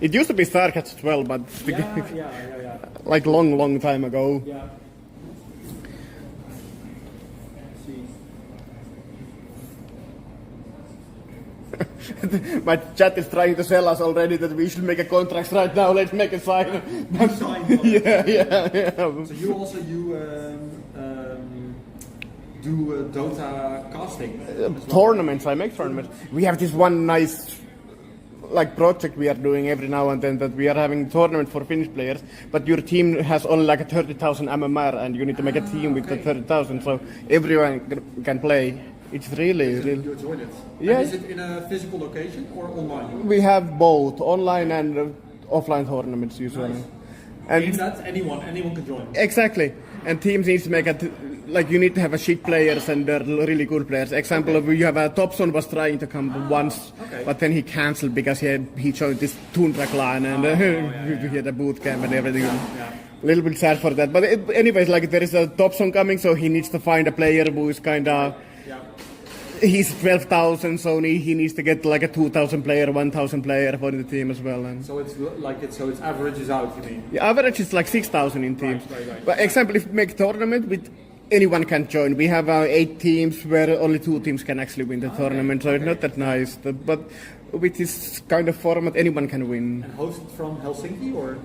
It used to be StarCats as well, but Yeah. like long time ago. Yeah. See. My chat is trying to sell us already that we should make a contract right now. Let's make a sign. Yeah. So you do Dota casting? as well? Tournaments, I make tournaments. We have this one nice like project we are doing every now and then that we are having a tournament for Finnish players, but your team has only like a 30,000 MMR and you need to make a team with the 30,000 so everyone can play. It's really. You join it? Yeah. And is it in a physical location or online? We have both online and offline tournaments usually. Nice. And Means that anyone can join. exactly. And teams needs to make like you need to have a shit players and really good players. Example, we have Thompson was trying to come once, but then he cancelled because he joined this Tundra clan and he had a boot camp and everything. A little bit sad for that, but anyways, like there is a Thompson coming, so he needs to find a player who is kind of. He's 12,000, so he needs to get like a 2,000 player, 1,000 player for the team as well. And So it's like it's averages out. You mean? the average is like 6,000 in teams. Right. But example, if we make tournament with anyone can join. We have 8 teams where only 2 teams can actually win the tournament, so it's not that nice. But with this kind of format, anyone can win. And hosted from Helsinki or?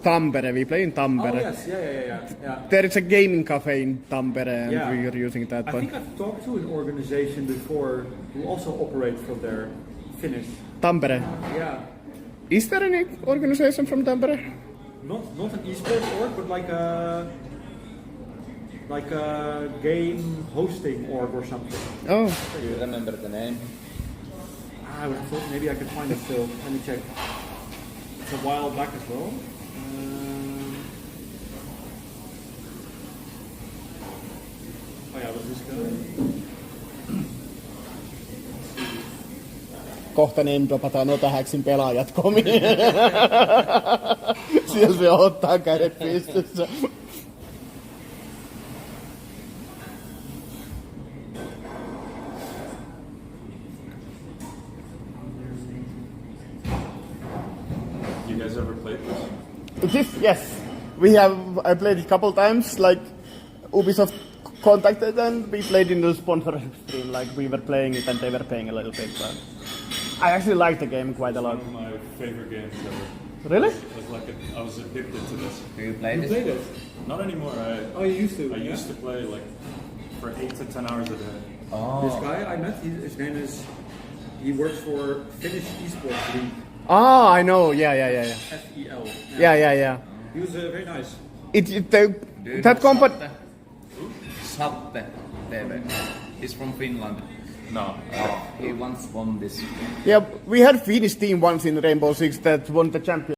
Tampere, we play in Tampere. Oh yes, yeah. There is a gaming cafe in Tampere and we are using that. I think I've talked to an organization before who also operate from there, Finnish. Tampere. Yeah. Is there any organization from Tampere? Not an esports org, but like a game hosting org or something. Oh. Do you remember the name? I would have thought maybe I could find it still. Let me check. It's a while back as well. Oh yeah, was this guy? Kohta name-dropataan Notahäksin pelaajat komiin. Siellä se ottaa kädet pystyssä. You guys ever played this? Yes, I played it a couple times. Like Ubisoft contacted and we played in the sponsorship stream. Like we were playing it and they were paying a little bit. But I actually liked the game quite a lot. One of my favorite games ever. Really? I was addicted to this. Do you play this? Played it? Not anymore. Oh, you used to? I used to play like for 8 to 10 hours a day. This guy I met, his name is. He works for Finnish Esports League. Ah, I know. Yeah. FEL. Yeah. He was very nice. That company. Satte TV. He's from Finland. No. He once won this. Yeah, we had Finnish team once in Rainbow Six that won the champion.